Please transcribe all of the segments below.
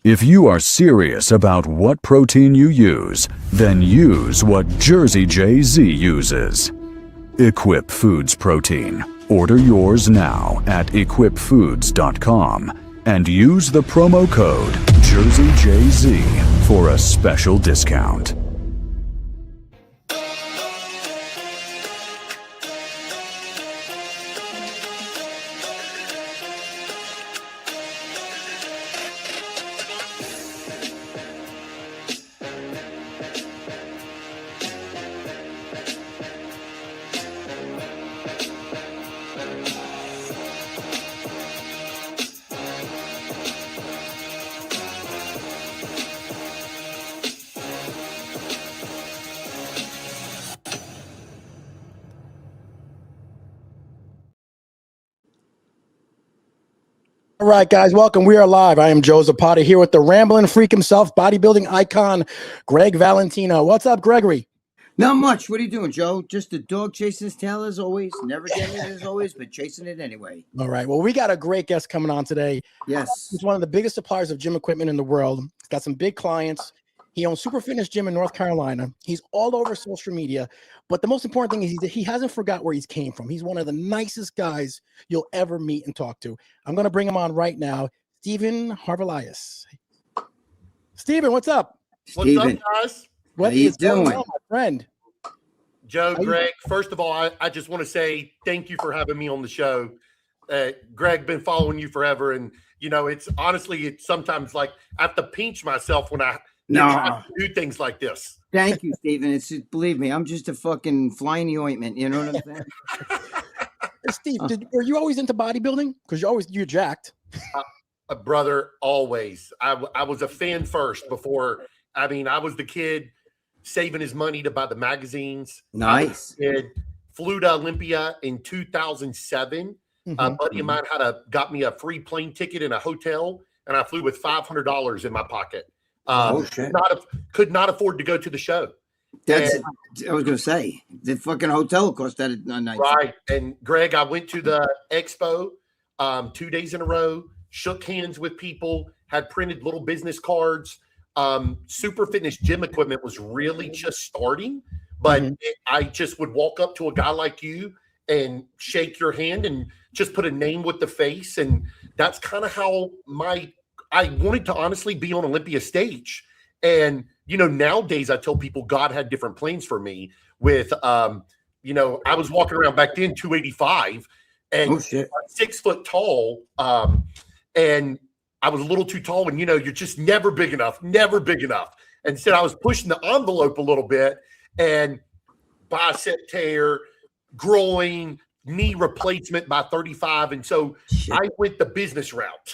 If you are serious about what protein you use, then use what JerZey uses. Equip Foods Protein. Order yours now at equipfoods.com and use the promo code JerZey for a special discount. All right, guys, welcome. We are live. I am Joe Zapata here with the rambling freak himself, bodybuilding icon, Gregg Valentino. What's up, Gregory? Not much. What are you doing, Joe? Just a dog chasing his tail as always. Never getting it as always, but chasing it anyway. All right. Well, we got a great guest coming on today. Yes. He's one of the biggest suppliers of gym equipment in the world. He's got some big clients. He owns Superfitness Gym in North Carolina. He's all over social media. But the most important thing is he hasn't forgot where he's came from. He's one of the nicest guys you'll ever meet and talk to. I'm going to bring him on right now. Steven Harvalias. Steven, what's up? What's up, guys? What is going on, my friend? Joe, Greg, first of all, I just want to say thank you for having me on the show. Greg, been following you forever. And, you know, it's honestly, it's sometimes like I have to pinch myself when I do things like this. Thank you, Steven. Believe me, I'm just a fucking fly in the ointment. You know what I'm saying? Steve, were you always into bodybuilding? Because you're jacked. Brother, always. I was a fan first before. I mean, I was the kid saving his money to buy the magazines. Nice. Flew to Olympia in 2007. A buddy of mine got me a free plane ticket in a hotel, and I flew with $500 in my pocket. Shit. Could not afford to go to the show. I was going to say, the fucking hotel cost that a night. Right. And Greg, I went to the expo 2 days in a row, shook hands with people, had printed little business cards. Superfitness gym equipment was really just starting, but I just would walk up to a guy like you and shake your hand and just put a name with the face. And that's kind of how I wanted to honestly be on Olympia stage. And, you know, nowadays I tell people God had different plans for me with, you know, I was walking around back then 285 and 6 foot tall. And I was a little too tall, and, you know, you're just never big enough. And so I was pushing the envelope a little bit, and bicep tear, groin, knee replacement by 35. And so I went the business route.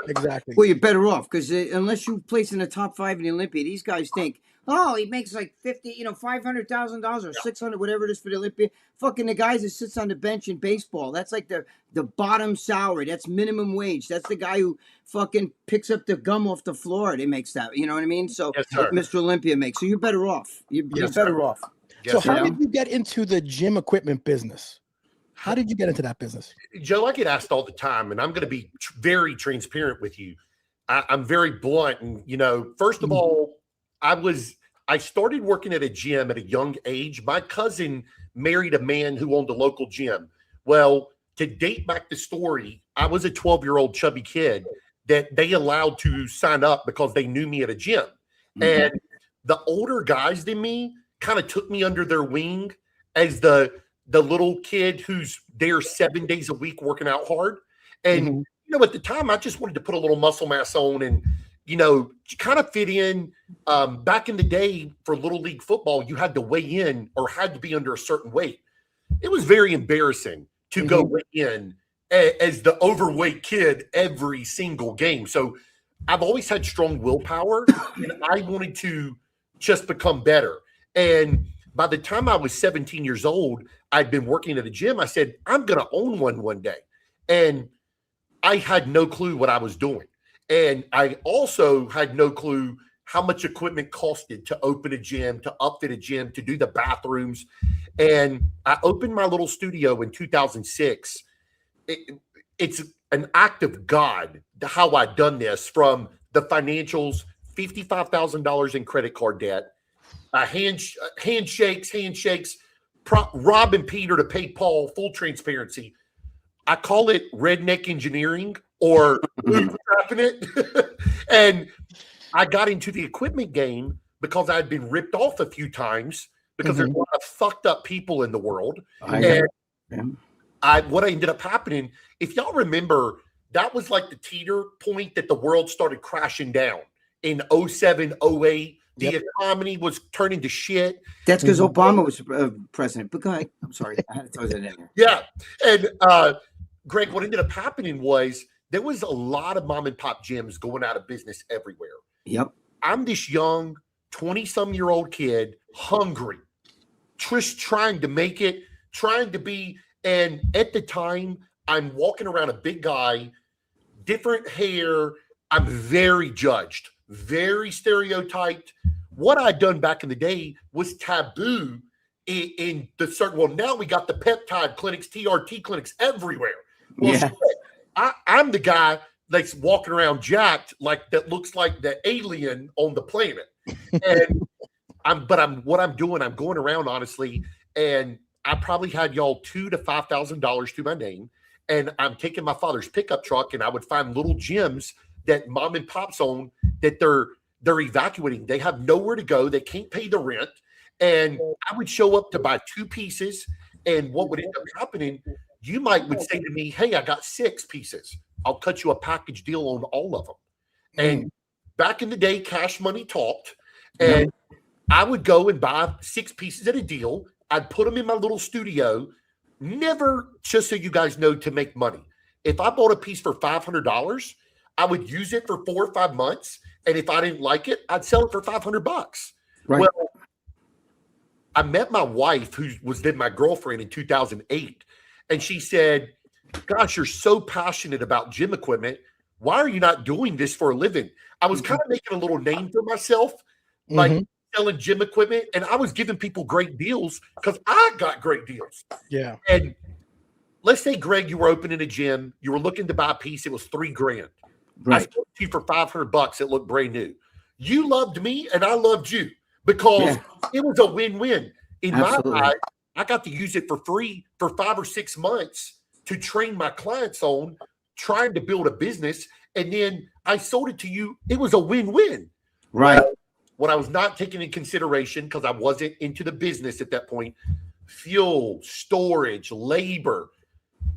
Exactly. Well, you're better off because unless you place in the top 5 in the Olympia, these guys think, oh, he makes like $500,000 or 600, whatever it is for the Olympia. Fucking the guys that sits on the bench in baseball. That's like the bottom salary. That's minimum wage. That's the guy who fucking picks up the gum off the floor. They makes that. You know what I mean? So Mr. Olympia makes. So you're better off. You're better off. So how did you get into the gym equipment business? How did you get into that business? Joe, I get asked all the time, and I'm going to be very transparent with you. I'm very blunt. And, you know, first of all, I started working at a gym at a young age. My cousin married a man who owned a local gym. Well, to date back the story, I was a 12-year-old chubby kid that they allowed to sign up because they knew me at a gym. And the older guys than me kind of took me under their wing as the little kid who's there 7 days a week working out hard. And, you know, at the time, I just wanted to put a little muscle mass on and, you know, kind of fit in. Back in the day for Little League football, you had to weigh in or had to be under a certain weight. It was very embarrassing to go weigh in as the overweight kid every single game. So I've always had strong willpower, and I wanted to just become better. And by the time I was 17 years old, I'd been working at a gym. I said, I'm going to own one day. And I had no clue what I was doing. And I also had no clue how much equipment costed to open a gym, to upfit a gym, to do the bathrooms. And I opened my little studio in 2006. It's an act of God how I've done this, from the financials, $55,000 in credit card debt, handshakes, robbing Peter to pay Paul, full transparency. I call it redneck engineering or trapping it. And I got into the equipment game because I had been ripped off a few times because there's a lot of fucked up people in the world. What ended up happening, if y'all remember, that was like the teeter point that the world started crashing down in 07, 08. The economy was turning to shit. That's because Obama was president. But go ahead. I'm sorry. I had to throw that in there. Yeah. And Greg, what ended up happening was there was a lot of mom and pop gyms going out of business everywhere. Yep. I'm this young 20-some-year-old kid, hungry, just trying to make it, trying to be. And at the time, I'm walking around a big guy, different hair. I'm very judged, very stereotyped. What I'd done back in the day was taboo in the certain. Well, now we got the peptide clinics, TRT clinics everywhere. Well, shit, I'm the guy that's walking around jacked, like that looks like the alien on the planet. And I'm going around honestly, and I probably had y'all $2,000 to $5,000 to my name, and I'm taking my father's pickup truck, and I would find little gyms that mom and pops own that they're evacuating. They have nowhere to go. They can't pay the rent, and I would show up to buy 2 pieces. And what would end up happening? You would say to me, "Hey, I got 6 pieces. I'll cut you a package deal on all of them." And back in the day, cash money talked, and I would go and buy 6 pieces at a deal. I'd put them in my little studio, never, just so you guys know, to make money. If I bought a piece for $500, I would use it for 4 or 5 months. And if I didn't like it, I'd sell it for $500. Right. Well, I met my wife, who was then my girlfriend, in 2008. And she said, "Gosh, you're so passionate about gym equipment. Why are you not doing this for a living?" I was kind of making a little name for myself, like selling gym equipment, and I was giving people great deals because I got great deals. Yeah. And let's say, Greg, you were opening a gym, you were looking to buy a piece, it was $3,000. Right. I sold it to you for $500. It looked brand new. You loved me, and I loved you because it was a win-win. In my eyes, I got to use it for free for 5 or 6 months to train my clients on trying to build a business, and then I sold it to you. It was a win-win. Right. What I was not taking in consideration, because I wasn't into the business at that point, fuel, storage, labor,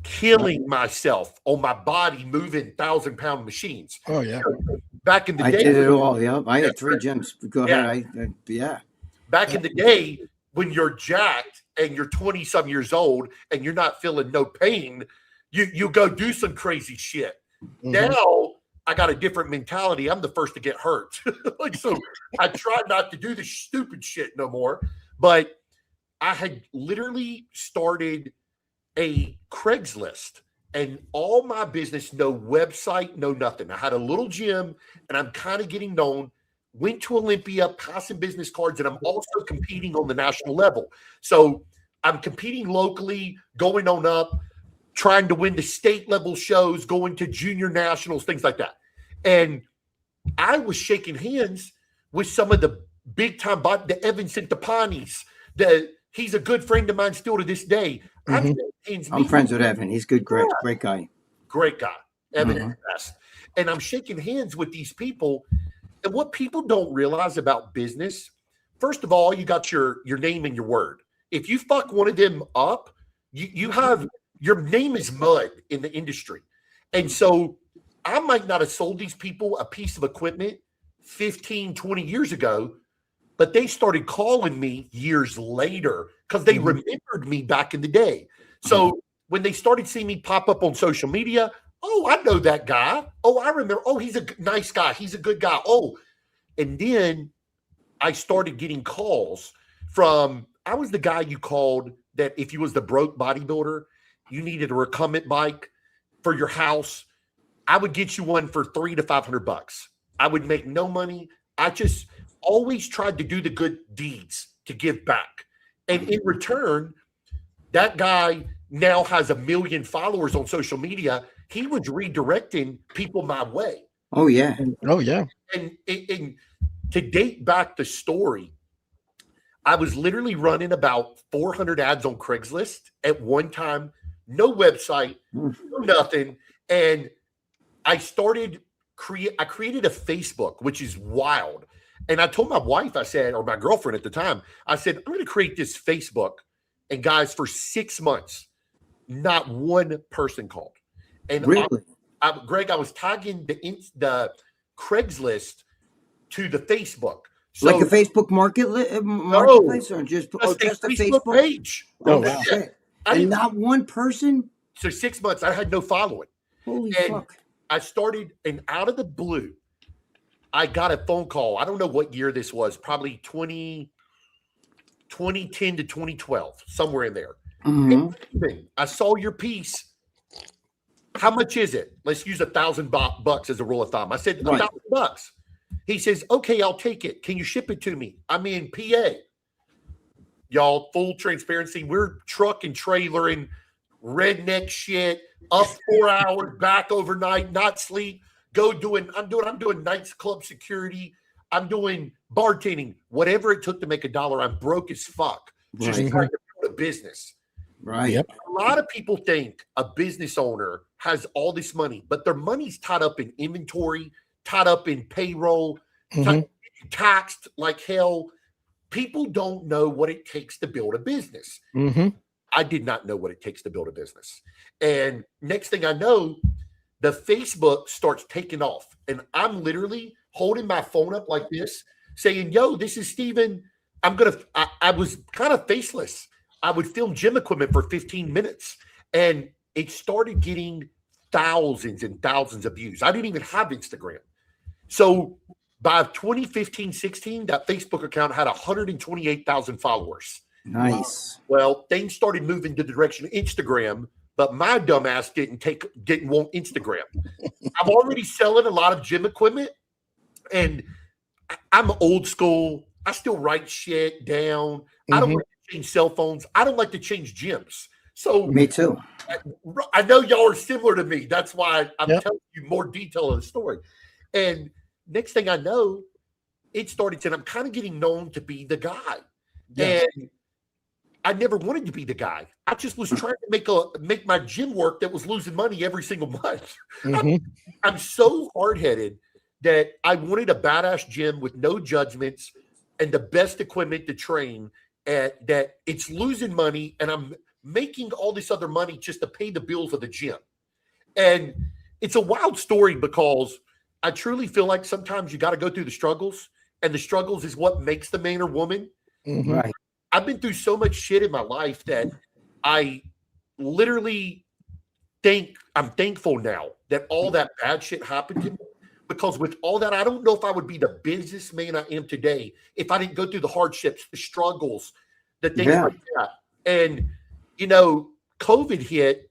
killing myself on my body, moving 1,000-pound machines. Oh, yeah. Back in the day. I did it all. Yeah. I had 3 gyms. Go ahead. Back in the day, when you're jacked and you're 20-some years old and you're not feeling no pain, you go do some crazy shit. Now, I got a different mentality. I'm the first to get hurt. So I try not to do the stupid shit no more. But I had literally started a Craigslist, and all my business, no website, no nothing. I had a little gym, and I'm kind of getting known. Went to Olympia, passing business cards, and I'm also competing on the national level. So I'm competing locally, going on up, trying to win the state level shows, going to junior nationals, things like that. And I was shaking hands with some of the big time, the Evan Centopanis. He's a good friend of mine still to this day. I'm friends with Evan. He's good, great guy. Great guy. Evan is the best. And I'm shaking hands with these people. And what people don't realize about business, first of all, you got your name and your word. If you fuck one of them up, you have, your name is mud in the industry. And so I might not have sold these people a piece of equipment 15, 20 years ago, but they started calling me years later because they remembered me back in the day. So when they started seeing me pop up on social media, "Oh, I know that guy. Oh, I remember. Oh, he's a nice guy. He's a good guy." Oh, and then I started getting calls from, I was the guy you called that if you was the broke bodybuilder, you needed a recumbent bike for your house, I would get you one for $300 to $500. I would make no money. I just always tried to do the good deeds to give back. And in return, that guy now has 1 million followers on social media. He was redirecting people my way. Oh yeah. Oh yeah. And to date back the story, I was literally running about 400 ads on Craigslist at one time, no website, no nothing. And I created a Facebook, which is wild. And I told my wife, I said, or my girlfriend at the time, I said, I'm going to create this Facebook. And guys, for 6 months, not one person called. And Really? Greg, I was tagging the Craigslist to the Facebook. So, Like a Facebook marketplace, or just a Facebook page. Oh wow. Shit. And not one person? So 6 months, I had no following. Holy And fuck. I started, and out of the blue, I got a phone call. I don't know what year this was, probably 2010 to 2012, somewhere in there. Mhm. I saw your piece. How much is it? Let's use $1,000 as a rule of thumb. I said Right. $1,000. He says, okay, I'll take it. Can you ship it to me? I'm in PA. Y'all, full transparency, we're truck and trailering, redneck shit, up 4 hours, back overnight, not sleep, I'm doing nights club security, I'm doing bartending, whatever it took to make $1. I'm broke as fuck. Just Right. trying to build a business. Right. Yep. A lot of people think a business owner has all this money, but their money's tied up in inventory, tied up in payroll, taxed like hell. People don't know what it takes to build a business. I did not know what it takes to build a business. And next thing I know, the Facebook starts taking off. And I'm literally holding my phone up like this, saying, yo, this is Steven. I was kind of faceless. I would film gym equipment for 15 minutes. And it started getting thousands and thousands of views. I didn't even have Instagram. So by 2015-16, that Facebook account had 128,000 followers. Nice. Well, things started moving to the direction of Instagram, but my dumbass didn't want Instagram. I'm already selling a lot of gym equipment, and I'm old school. I still write shit down. I don't like to change cell phones. I don't like to change gyms. So Me too. I know y'all are similar to me. That's why I'm Yep. telling you more detail of the story. And next thing I know, it started saying I'm kind of getting known to be the guy. Yes. And I never wanted to be the guy. I just was trying to make my gym work that was losing money every single month. I'm so hard-headed that I wanted a badass gym with no judgments and the best equipment to train, and that it's losing money and I'm making all this other money just to pay the bills of the gym. And it's a wild story because I truly feel like sometimes you got to go through the struggles, and the struggles is what makes the man or woman. Right. I've been through so much shit in my life that I literally think I'm thankful now that all that bad shit happened to me, because with all that, I don't know if I would be the businessman I am today if I didn't go through the hardships, the struggles, the things like that. And, you know, COVID hit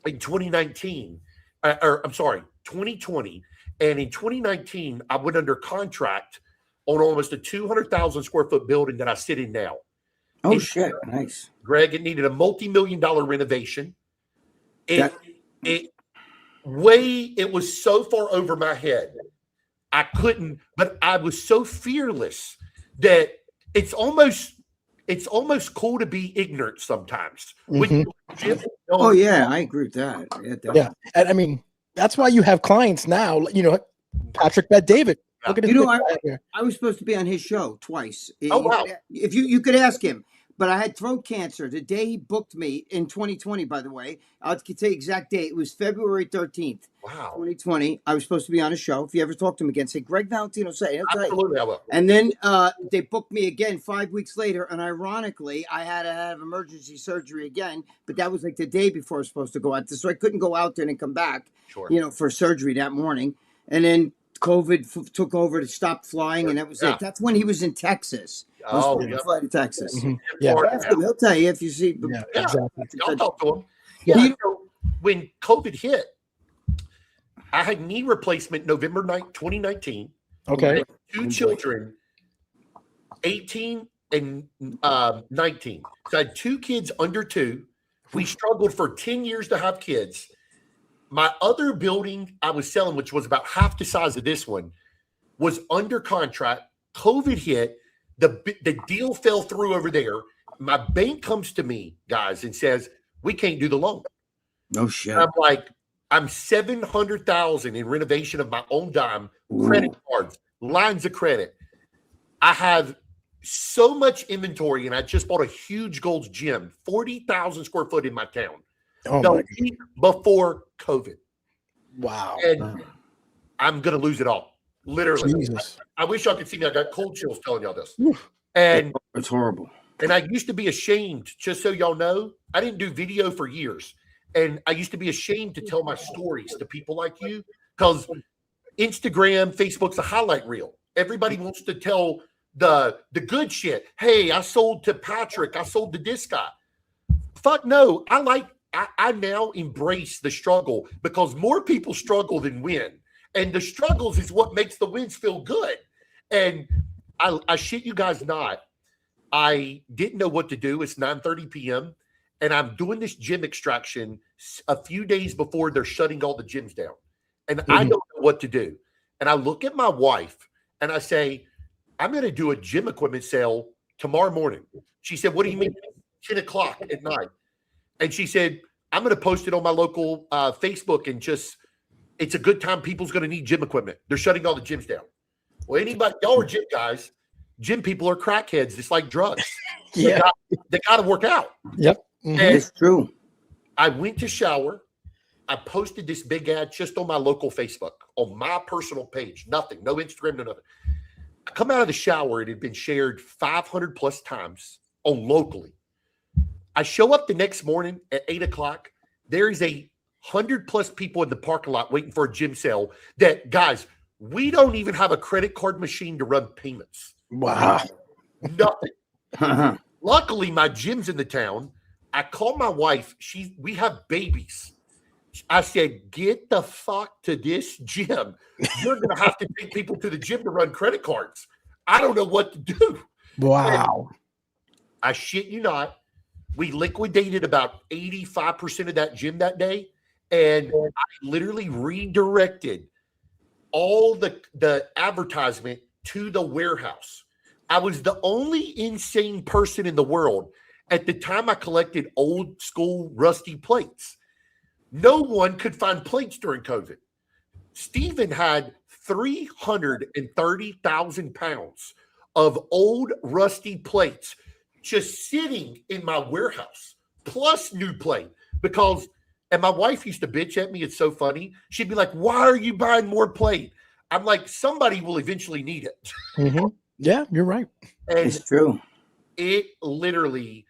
in 2019, 2020. And in 2019, I went under contract on almost a 200,000 square foot building that I sit in now. Oh, shit. Nice. Greg, it needed a multi-million-dollar renovation. It was so far over my head. I couldn't, but I was so fearless that it's almost cool to be ignorant sometimes. Oh, yeah. I agree with that. Yeah. And I mean, that's why you have clients now, you know, Patrick Bet David. Look at his I was supposed to be on his show twice. Oh, wow. If you could ask him, but I had throat cancer the day he booked me in 2020, by the way. I'll tell you the exact date. It was February 13th, wow, 2020. I was supposed to be on a show. If you ever talk to him again, say, Gregg Valentino say. Absolutely, I will. And then they booked me again 5 weeks later. And ironically, I had to have emergency surgery again. But that was like the day before I was supposed to go out there. So I couldn't go out there and come back, for surgery that morning. And then COVID took over to stop flying, and that was it. That's when he was in Texas. I was supposed to fly to Texas. Ask him, he'll tell you if you see. Exactly. I'll talk to him. Yeah, when COVID hit, I had knee replacement November 9th, 2019. Okay. 2 children, 18 and 19. So I had 2 kids under 2. We struggled for 10 years to have kids. My other building I was selling, which was about half the size of this one, was under contract. COVID hit. The deal fell through over there. My bank comes to me, guys, and says, we can't do the loan. No shit. And I'm like, I'm $700,000 in renovation of my own dime, credit cards, lines of credit. I have so much inventory, and I just bought a huge Gold's Gym, 40,000 square foot in my town. The week before COVID. Wow. And I'm going to lose it all. Literally. Jesus. I wish y'all could see me. I got cold chills telling y'all this. And it's horrible. And I used to be ashamed, just so y'all know, I didn't do video for years. And I used to be ashamed to tell my stories to people like you because Instagram, Facebook's a highlight reel. Everybody wants to tell the good shit. Hey, I sold to Patrick. I sold to this guy. Fuck no. I now embrace the struggle because more people struggle than win. And the struggles is what makes the wins feel good. And I shit you guys not. I didn't know what to do. It's 9:30 p.m. and I'm doing this gym extraction a few days before they're shutting all the gyms down. And I don't know what to do. And I look at my wife and I say, I'm going to do a gym equipment sale tomorrow morning. She said, what do you mean? 10 o'clock at night. And she said, I'm going to post it on my local Facebook and it's a good time. People's going to need gym equipment. They're shutting all the gyms down. Well, y'all are gym guys. Gym people are crackheads. It's like drugs. Yeah. They got to work out. Yep. And it's true. I went to shower. I posted this big ad just on my local Facebook, on my personal page. Nothing. No Instagram, no nothing. I come out of the shower. It had been shared 500 plus times on locally. I show up the next morning at 8 o'clock. There is 100 plus people in the parking lot waiting for a gym sale that, guys, we don't even have a credit card machine to run payments. Wow. Nothing. Luckily, my gym's in the town. I called my wife. We have babies. I said, get the fuck to this gym. You're going to have to take people to the gym to run credit cards. I don't know what to do. Wow. And I shit you not. We liquidated about 85% of that gym that day. And I literally redirected all the advertisement to the warehouse. I was the only insane person in the world. At the time, I collected old school rusty plates. No one could find plates during COVID. Steven had 330,000 pounds of old rusty plates just sitting in my warehouse, plus new plate. And my wife used to bitch at me. It's so funny. She'd be like, why are you buying more plate? I'm like, somebody will eventually need it. Mm-hmm. Yeah, you're right. And it's true. It literally,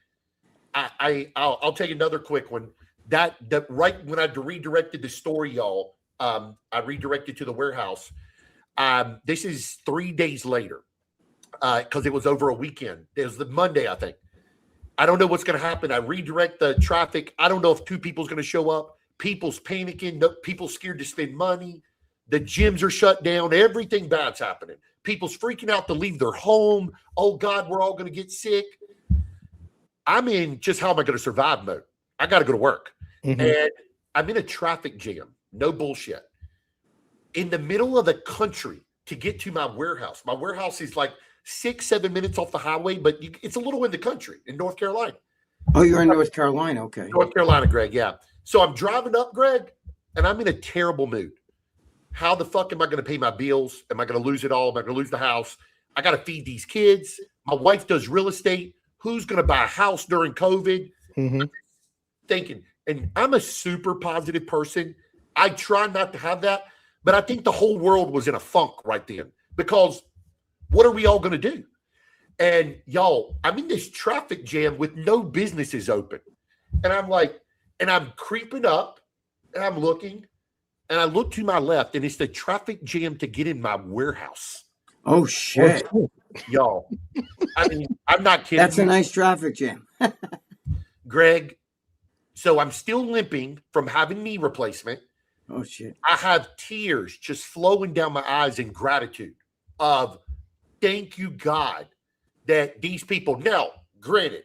I'll take another quick one. That right when I redirected the story, y'all, I redirected to the warehouse. This is 3 days later because it was over a weekend. It was the Monday, I think. I don't know what's going to happen. I redirect the traffic. I don't know if 2 people's going to show up. People's panicking. People scared to spend money. The gyms are shut down. Everything bad's happening. People's freaking out to leave their home. Oh, God, we're all going to get sick. I'm in just how am I going to survive mode. I got to go to work. Mm-hmm. And I'm in a traffic jam. No bullshit. In the middle of the country to get to my warehouse. My warehouse is like 6-7 minutes off the highway, but it's a little in the country in North Carolina. Oh, you're in North Carolina. Okay. North Carolina, Greg. Yeah. So I'm driving up, Greg, and I'm in a terrible mood. How the fuck am I going to pay my bills? Am I going to lose it all? Am I going to lose the house? I got to feed these kids. My wife does real estate. Who's going to buy a house during COVID? Mm-hmm. Thinking, and I'm a super positive person. I try not to have that, but I think the whole world was in a funk right then because what are we all going to do? And y'all, I'm in this traffic jam with no businesses open. And I'm like, and I'm creeping up and I'm looking and I look to my left and it's the traffic jam to get in my warehouse. Oh, shit. Y'all, I mean, I'm not kidding. That's a nice traffic jam. Greg, so I'm still limping from having knee replacement. Oh, shit. I have tears just flowing down my eyes in gratitude of thank you, God, that these people. Now, granted,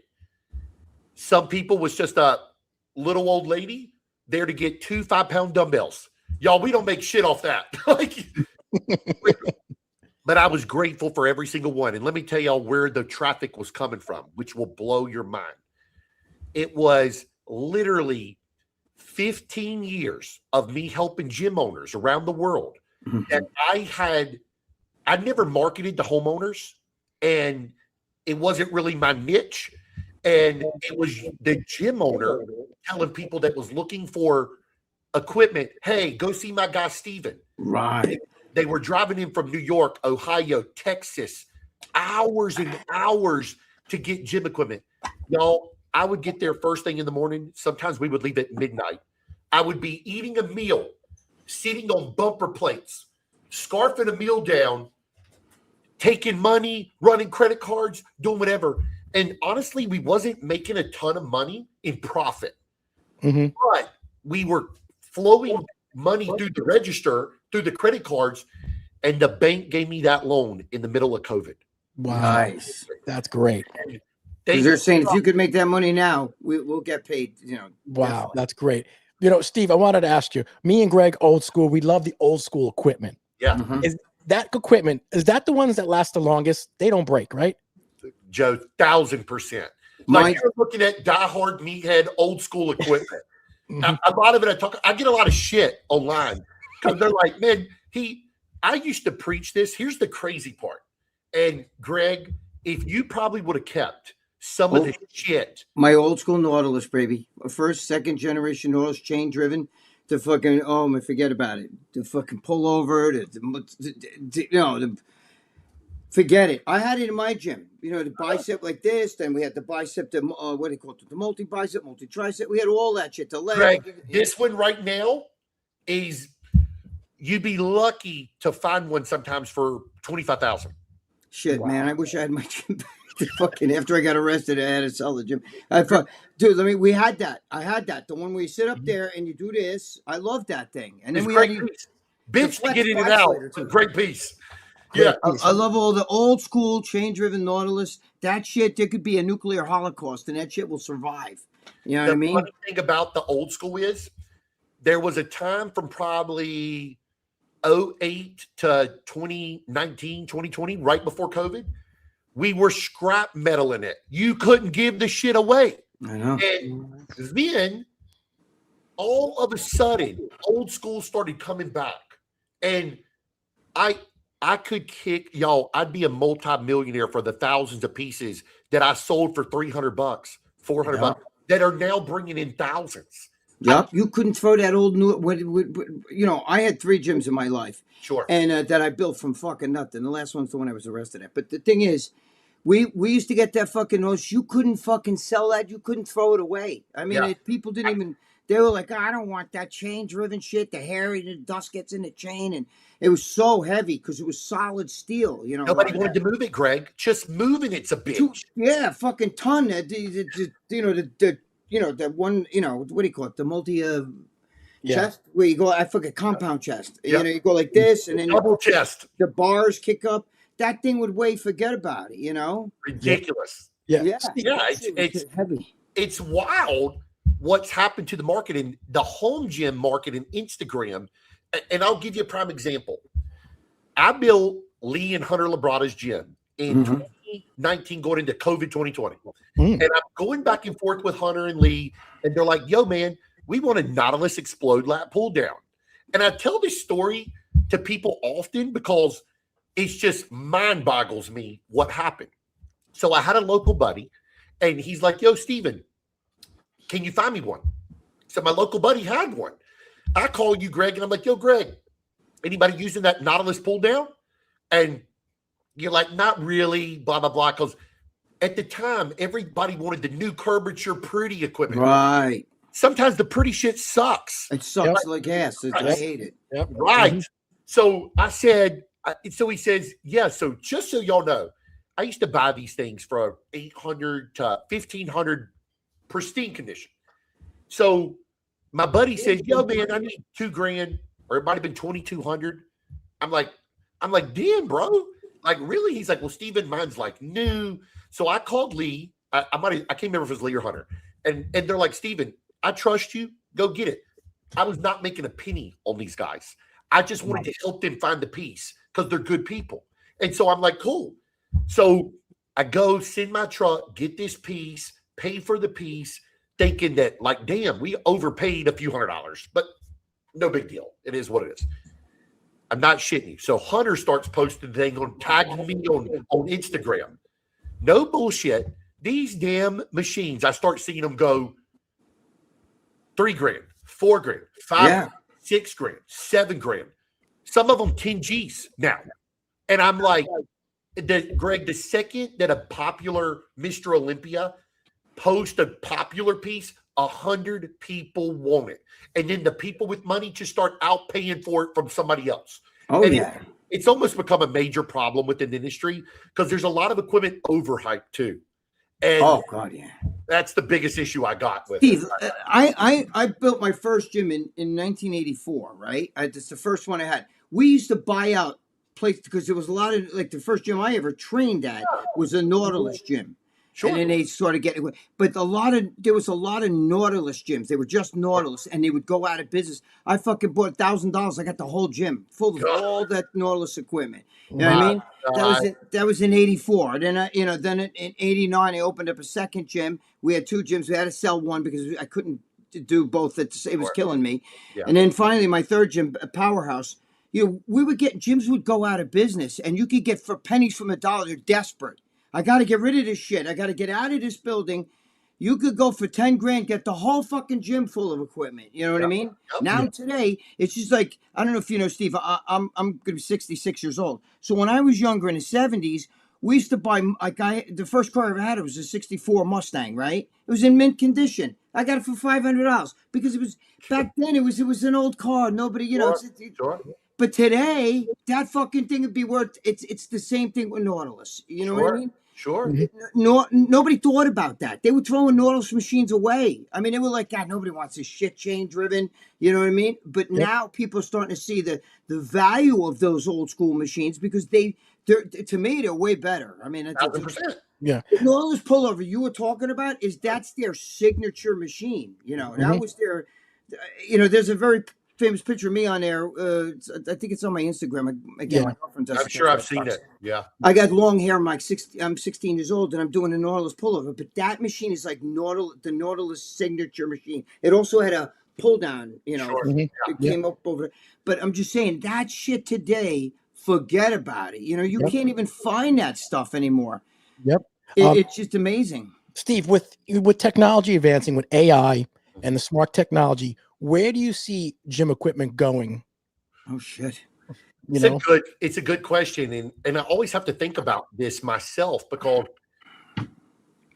some people was just a little old lady there to get 2 5-pound dumbbells. Y'all, we don't make shit off that. Like, but I was grateful for every single one. And let me tell y'all where the traffic was coming from, which will blow your mind. It was literally 15 years of me helping gym owners around the world. And I never marketed to homeowners, and it wasn't really my niche. And it was the gym owner telling people that was looking for equipment, hey, go see my guy, Steven. Right. They were driving in from New York, Ohio, Texas, hours and hours to get gym equipment. Y'all, I would get there first thing in the morning. Sometimes we would leave at midnight. I would be eating a meal, sitting on bumper plates, scarfing a meal down, taking money, running credit cards, doing whatever. And honestly, we wasn't making a ton of money in profit. But we were flowing money through the register, through the credit cards, and the bank gave me that loan in the middle of COVID. Wow. Nice. That's great. They're saying if you could make that money now, we'll get paid. Wow. Definitely. That's great. Steve, I wanted to ask you, me and Greg, old school, we love the old school equipment. Yeah. Is that equipment, is that the ones that last the longest? They don't break, right? Joe, 1,000%. Like you're looking at diehard meathead old school equipment. A lot of it I get a lot of shit online because they're like, man, I used to preach this. Here's the crazy part. And Greg, if you probably would have kept some of the shit. My old school Nautilus, baby. First, second generation Nautilus, chain driven. To fucking, forget about it. To fucking pull over, forget it. I had it in my gym. The bicep like this. Then we had the bicep, the multi-bicep, multi-tricep. We had all that shit. The leg. Greg, this one right now is, you'd be lucky to find one sometimes for $25,000. Shit, wow. Man, I wish I had my gym back. Fucking after I got arrested, I had to sell the gym. Dude, we had that. I had that. The one where you sit up there and you do this. I love that thing. And then we had bitch to get in and out. Great piece. Yeah, I love all the old school chain-driven Nautilus. That shit, there could be a nuclear holocaust, and that shit will survive. You know what I mean? The funny thing about the old school is there was a time from probably 2008 to 2019, 2020, right before COVID. We were scrap metaling it. You couldn't give the shit away. I know. And then all of a sudden, old school started coming back. And I could kick, y'all, I'd be a multi-millionaire for the thousands of pieces that I sold for $300, $400 that are now bringing in thousands. Yep. You couldn't throw that old new, I had 3 gyms in my life. Sure. And that I built from fucking nothing. The last one's the one I was arrested at. But the thing is, we used to get that fucking nose. You couldn't fucking sell that. You couldn't throw it away. I mean, people didn't even, they were like, I don't want that chain-driven shit. The hair and the dust gets in the chain. And it was so heavy because it was solid steel. Nobody wanted to move it, Greg. Just moving it's a bitch. Fucking ton. The one, what do you call it? The multi chest where you go, I forget, compound chest. Yep. You go like this and then double chest. The bars kick up. That thing would weigh, forget about it, Ridiculous. Yeah. It's heavy. It's wild what's happened to the market and the home gym market and Instagram. And I'll give you a prime example. I built Lee and Hunter Labrada's gym in 2019 going into COVID 2020. And I'm going back and forth with Hunter and Lee, and they're like, yo, man, we want a Nautilus Explode lat pull down. And I tell this story to people often because it's just mind boggles me what happened. So I had a local buddy, and he's like, yo, Steven, can you find me one? So my local buddy had one. I call you, Greg, and I'm like, yo, Greg, anybody using that Nautilus pull down? And you're like, not really, blah, blah, blah. Because at the time, everybody wanted the new curvature pretty equipment. Right. Sometimes the pretty shit sucks. It sucks like ass. I hate it. Yep. Right. So I said, so he says, yeah, so just so y'all know, I used to buy these things for $800 to $1,500 pristine condition. So my buddy says, yo, man, I need $2,000, or it might have been $2,200. I'm like, damn, bro. Like, really? He's like, well, Steven, mine's like new. So I called Lee. I can't remember if it was Lee or Hunter. And they're like, Steven, I trust you. Go get it. I was not making a penny on these guys. I just wanted to help them find the piece because they're good people. And so I'm like, cool. So I go send my truck, get this piece, pay for the piece, thinking that, like, damn, we overpaid a few $100s, but no big deal. It is what it is. I'm not shitting you. So Hunter starts posting things on tagging me on Instagram. No bullshit. These damn machines, I start seeing them go $3,000, $4,000, $5,000, $6,000, $7,000. Some of them 10 G's now. And I'm like, Greg, the second that a popular Mr. Olympia post a popular piece, 100 people want it. And then the people with money just start outpaying for it from somebody else. Oh, and yeah. It's almost become a major problem within the industry because there's a lot of equipment overhyped too. And oh, God, yeah. That's the biggest issue I got with Steve, it. I built my first gym in 1984, right? It's the first one I had. We used to buy out places because there was a lot of, like, the first gym I ever trained at was a Nautilus gym. Sure. And then they sort of get it. But there was a lot of Nautilus gyms. They were just Nautilus, and they would go out of business. I fucking bought $1,000. I got the whole gym full of all that Nautilus equipment. You know what I mean? That was in '84. Then then in '89, I opened up a second gym. We had two gyms. We had to sell one because I couldn't do both. It was killing me. Yeah. And then finally, my third gym, Powerhouse. We would get gyms would go out of business, and you could get for pennies from a dollar. They're desperate. I got to get rid of this shit. I got to get out of this building. You could go for $10,000, get the whole fucking gym full of equipment. You know what I mean? Now today, it's just like, I don't know if you know, Steve, I'm going to be 66 years old. So when I was younger in the 70s, we used to buy, the first car I ever had, it was a 64 Mustang, right? It was in mint condition. I got it for $500 because it was, back then it was an old car. Nobody, but today, that fucking thing would be worth, it's the same thing with Nautilus. You know what I mean? Sure. Nobody thought about that. They were throwing Nautilus machines away. I mean, they were like, God, nobody wants this shit chain driven. You know what I mean? But now people are starting to see the value of those old school machines because they're to me, they're way better. I mean, 100%. Yeah. The Nautilus pullover you were talking about that's their signature machine. That was their, there's a very famous picture of me on there. I think it's on my Instagram. Again, my girlfriend does. I'm sure I've seen it. Yeah. I got long hair. I'm 16 years old, and I'm doing a Nautilus pullover. But that machine is like the Nautilus signature machine. It also had a pull down. It came up over. But I'm just saying that shit today. Forget about it. You can't even find that stuff anymore. Yep. It's just amazing. Steve, with technology advancing, with AI and the smart technology, where do you see gym equipment going? Oh shit! It's a good question, and I always have to think about this myself because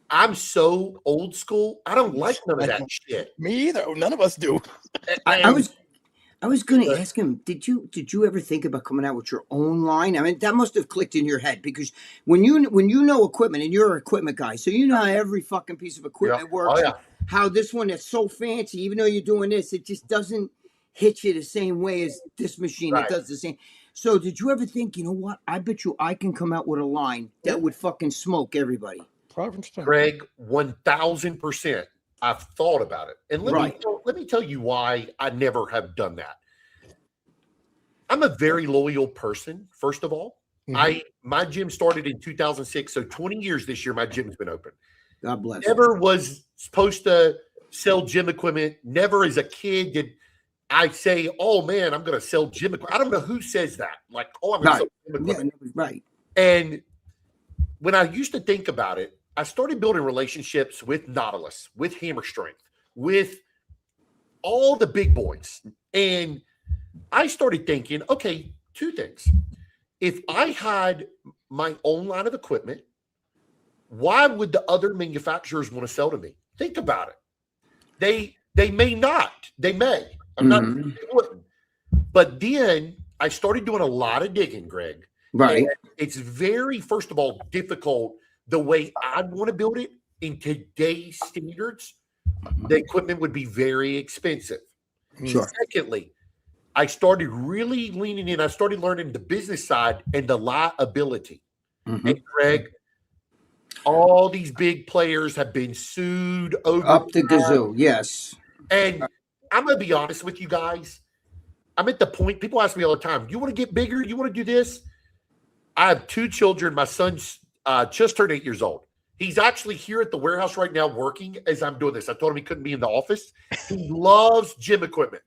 I'm so old school. I don't like none of that shit. Me either. None of us do. I was going to ask him. Did you ever think about coming out with your own line? I mean, that must have clicked in your head because when you know equipment and you're an equipment guy, so you know how every fucking piece of equipment works. Oh, yeah. How this one is so fancy, even though you're doing this, it just doesn't hit you the same way as this machine. Right. It does the same. So did you ever think, you know what? I bet you I can come out with a line that would fucking smoke everybody. Greg, 1,000%. I've thought about it. And let me tell you why I never have done that. I'm a very loyal person, first of all. My gym started in 2006, so 20 years this year my gym's been open. God bless. Never was supposed to sell gym equipment. Never as a kid did I say, oh, man, I'm going to sell gym equipment. I don't know who says that. Like, oh, I'm going to sell gym equipment. Yeah, right. And when I used to think about it, I started building relationships with Nautilus, with Hammer Strength, with all the big boys. And I started thinking, okay, two things. If I had my own line of equipment, why would the other manufacturers want to sell to me? Think about it. They may not. They may. I'm not saying they wouldn't. But then I started doing a lot of digging, Greg. Right. And it's very, first of all, difficult the way I'd want to build it in today's standards. The equipment would be very expensive. Sure. Secondly, I started really leaning in. I started learning the business side and the liability. And Greg, all these big players have been sued over up the gazoo. Yes. And I'm going to be honest with you guys. I'm at the point, people ask me all the time, you want to get bigger? You want to do this? I have 2 children. My son's just turned 8 years old. He's actually here at the warehouse right now working as I'm doing this. I told him he couldn't be in the office. He loves gym equipment.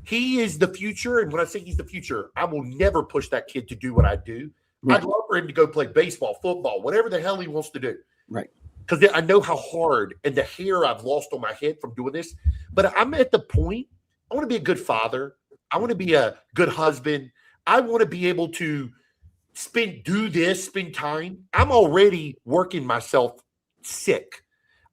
He is the future. And when I say he's the future, I will never push that kid to do what I do. Right. I'd love for him to go play baseball, football, whatever the hell he wants to do. Right. Because I know how hard and the hair I've lost on my head from doing this. But I'm at the point, I want to be a good father. I want to be a good husband. I want to be able to spend time. I'm already working myself sick.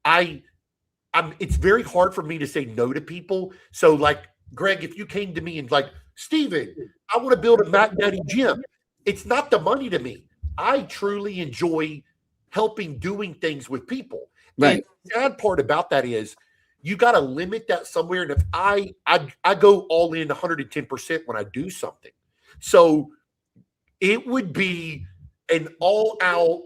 It's very hard for me to say no to people. So like, Greg, if you came to me and like, Steven, I want to build a Mac Daddy gym. It's not the money to me. I truly enjoy helping doing things with people. Right. And the sad part about that is you got to limit that somewhere. And if I go all in 110% when I do something. So it would be an all out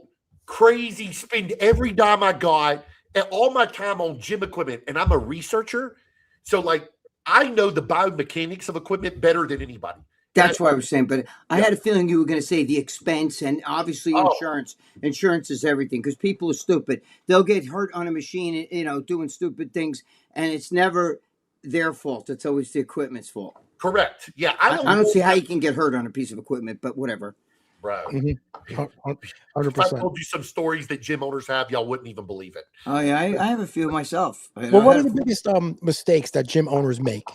crazy spend every dime I got and all my time on gym equipment. And I'm a researcher. So like, I know the biomechanics of equipment better than anybody. That's what I was saying, but I had a feeling you were going to say the expense and obviously insurance. Insurance is everything because people are stupid. They'll get hurt on a machine, doing stupid things, and it's never their fault. It's always the equipment's fault. Correct. Yeah, I don't see how you can get hurt on a piece of equipment, but whatever. Bro, 100%. if I told you some stories that gym owners have, y'all wouldn't even believe it. Oh yeah, I have a few myself. Well, what are the biggest mistakes that gym owners make?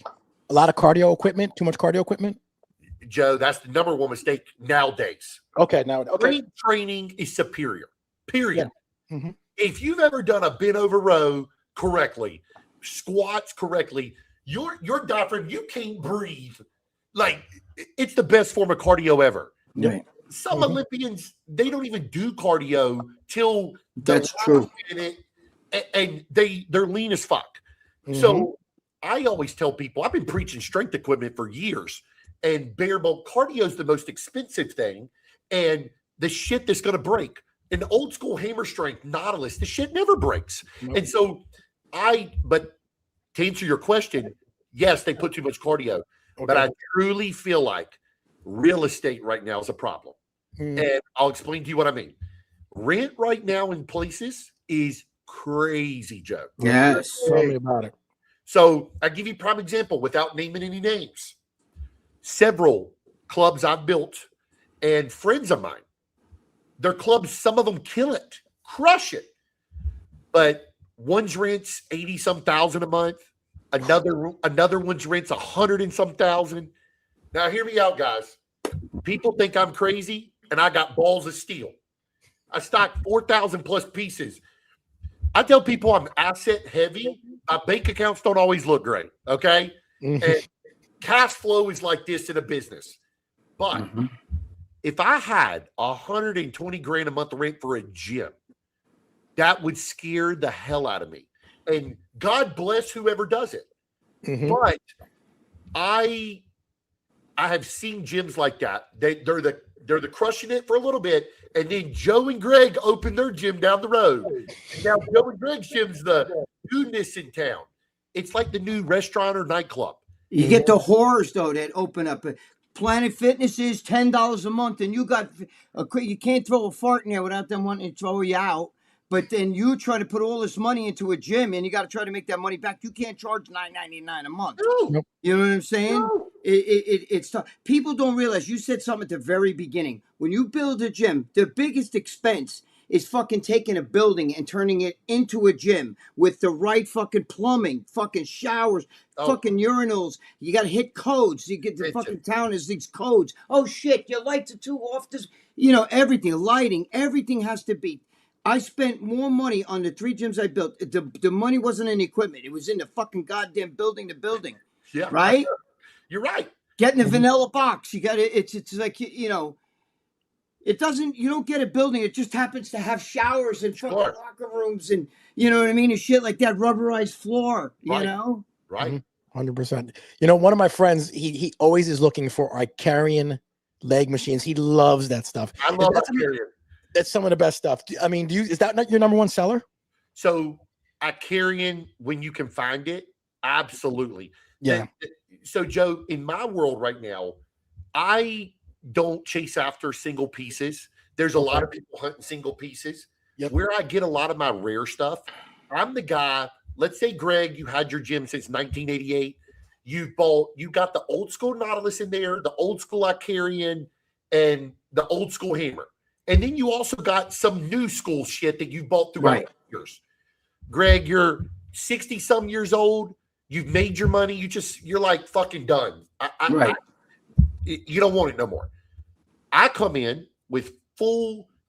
A lot of cardio equipment, too much cardio equipment? Joe, that's the number one mistake nowadays. Okay, Strength training is superior, period. Yeah. Mm-hmm. If you've ever done a bent over row correctly, squats correctly, your diaphragm, you can't breathe. Like, it's the best form of cardio ever. Right. Some Olympians, they don't even do cardio till that's true. And they're lean as fuck. Mm-hmm. So I always tell people, I've been preaching strength equipment for years. And bare bone cardio is the most expensive thing, and the shit that's going to break. An old school hammer strength Nautilus, the shit never breaks. Nope. And so but to answer your question, yes, they put too much cardio, but I truly feel like real estate right now is a problem. And I'll explain to you what I mean. Rent right now in places is crazy, Joe. Yes. Tell me about it. So I give you a prime example without naming any names. Several clubs I've built and friends of mine, their clubs, some of them kill it, crush it. But one's rents 80-some thousand a month. Another one's rents 100 and some thousand. Now hear me out, guys. People think I'm crazy and I got balls of steel. I stock 4,000 plus pieces. I tell people I'm asset heavy. My bank accounts don't always look great. Okay. And cash flow is like this in a business. But if I had 120 grand a month rent for a gym, that would scare the hell out of me. And God bless whoever does it. But I have seen gyms like that. They're the crushing it for a little bit, and then Joe and Greg open their gym down the road. And now Joe and Greg's gym's the newness in town. It's like the new restaurant or nightclub. You get the whores though that open up. Planet Fitness is $10 a month, and you can't throw a fart in there without them wanting to throw you out. But then you try to put all this money into a gym, and you got to try to make that money back. You can't charge $9.99 a month. No. You know what I'm saying? No. It's tough. People don't realize. You said something at the very beginning. When you build a gym, the biggest expense is fucking taking a building and turning it into a gym with the right fucking plumbing, fucking showers, fucking urinals. You got to hit codes. You get the fucking town has these codes. Oh shit, your lights are too off. This, everything, lighting, everything has to be. I spent more money on the 3 gyms I built. The money wasn't in the equipment. It was in the fucking goddamn building to building. Yeah. Right? You're right. Getting a vanilla box. You got to, it's like, it doesn't, you don't get a building. It just happens to have showers and fucking locker rooms and, you know what I mean? And shit like that, rubberized floor, you know? Right. 100%. One of my friends, he always is looking for Icarian leg machines. He loves that stuff. I love Icarian. That's some of the best stuff. I mean, is that not your number one seller? So Icarian, when you can find it, absolutely. Yeah. So Joe, in my world right now, I don't chase after single pieces. There's a lot of people hunting single pieces. Yep. Where I get a lot of my rare stuff, I'm the guy. Let's say, Greg, you had your gym since 1988. You got the old school Nautilus in there, the old school Icarian, and the old school hammer. And then you also got some new school shit that you bought throughout the years. Greg, you're 60 some years old. You've made your money. You're like fucking done. You don't want it no more. I come in with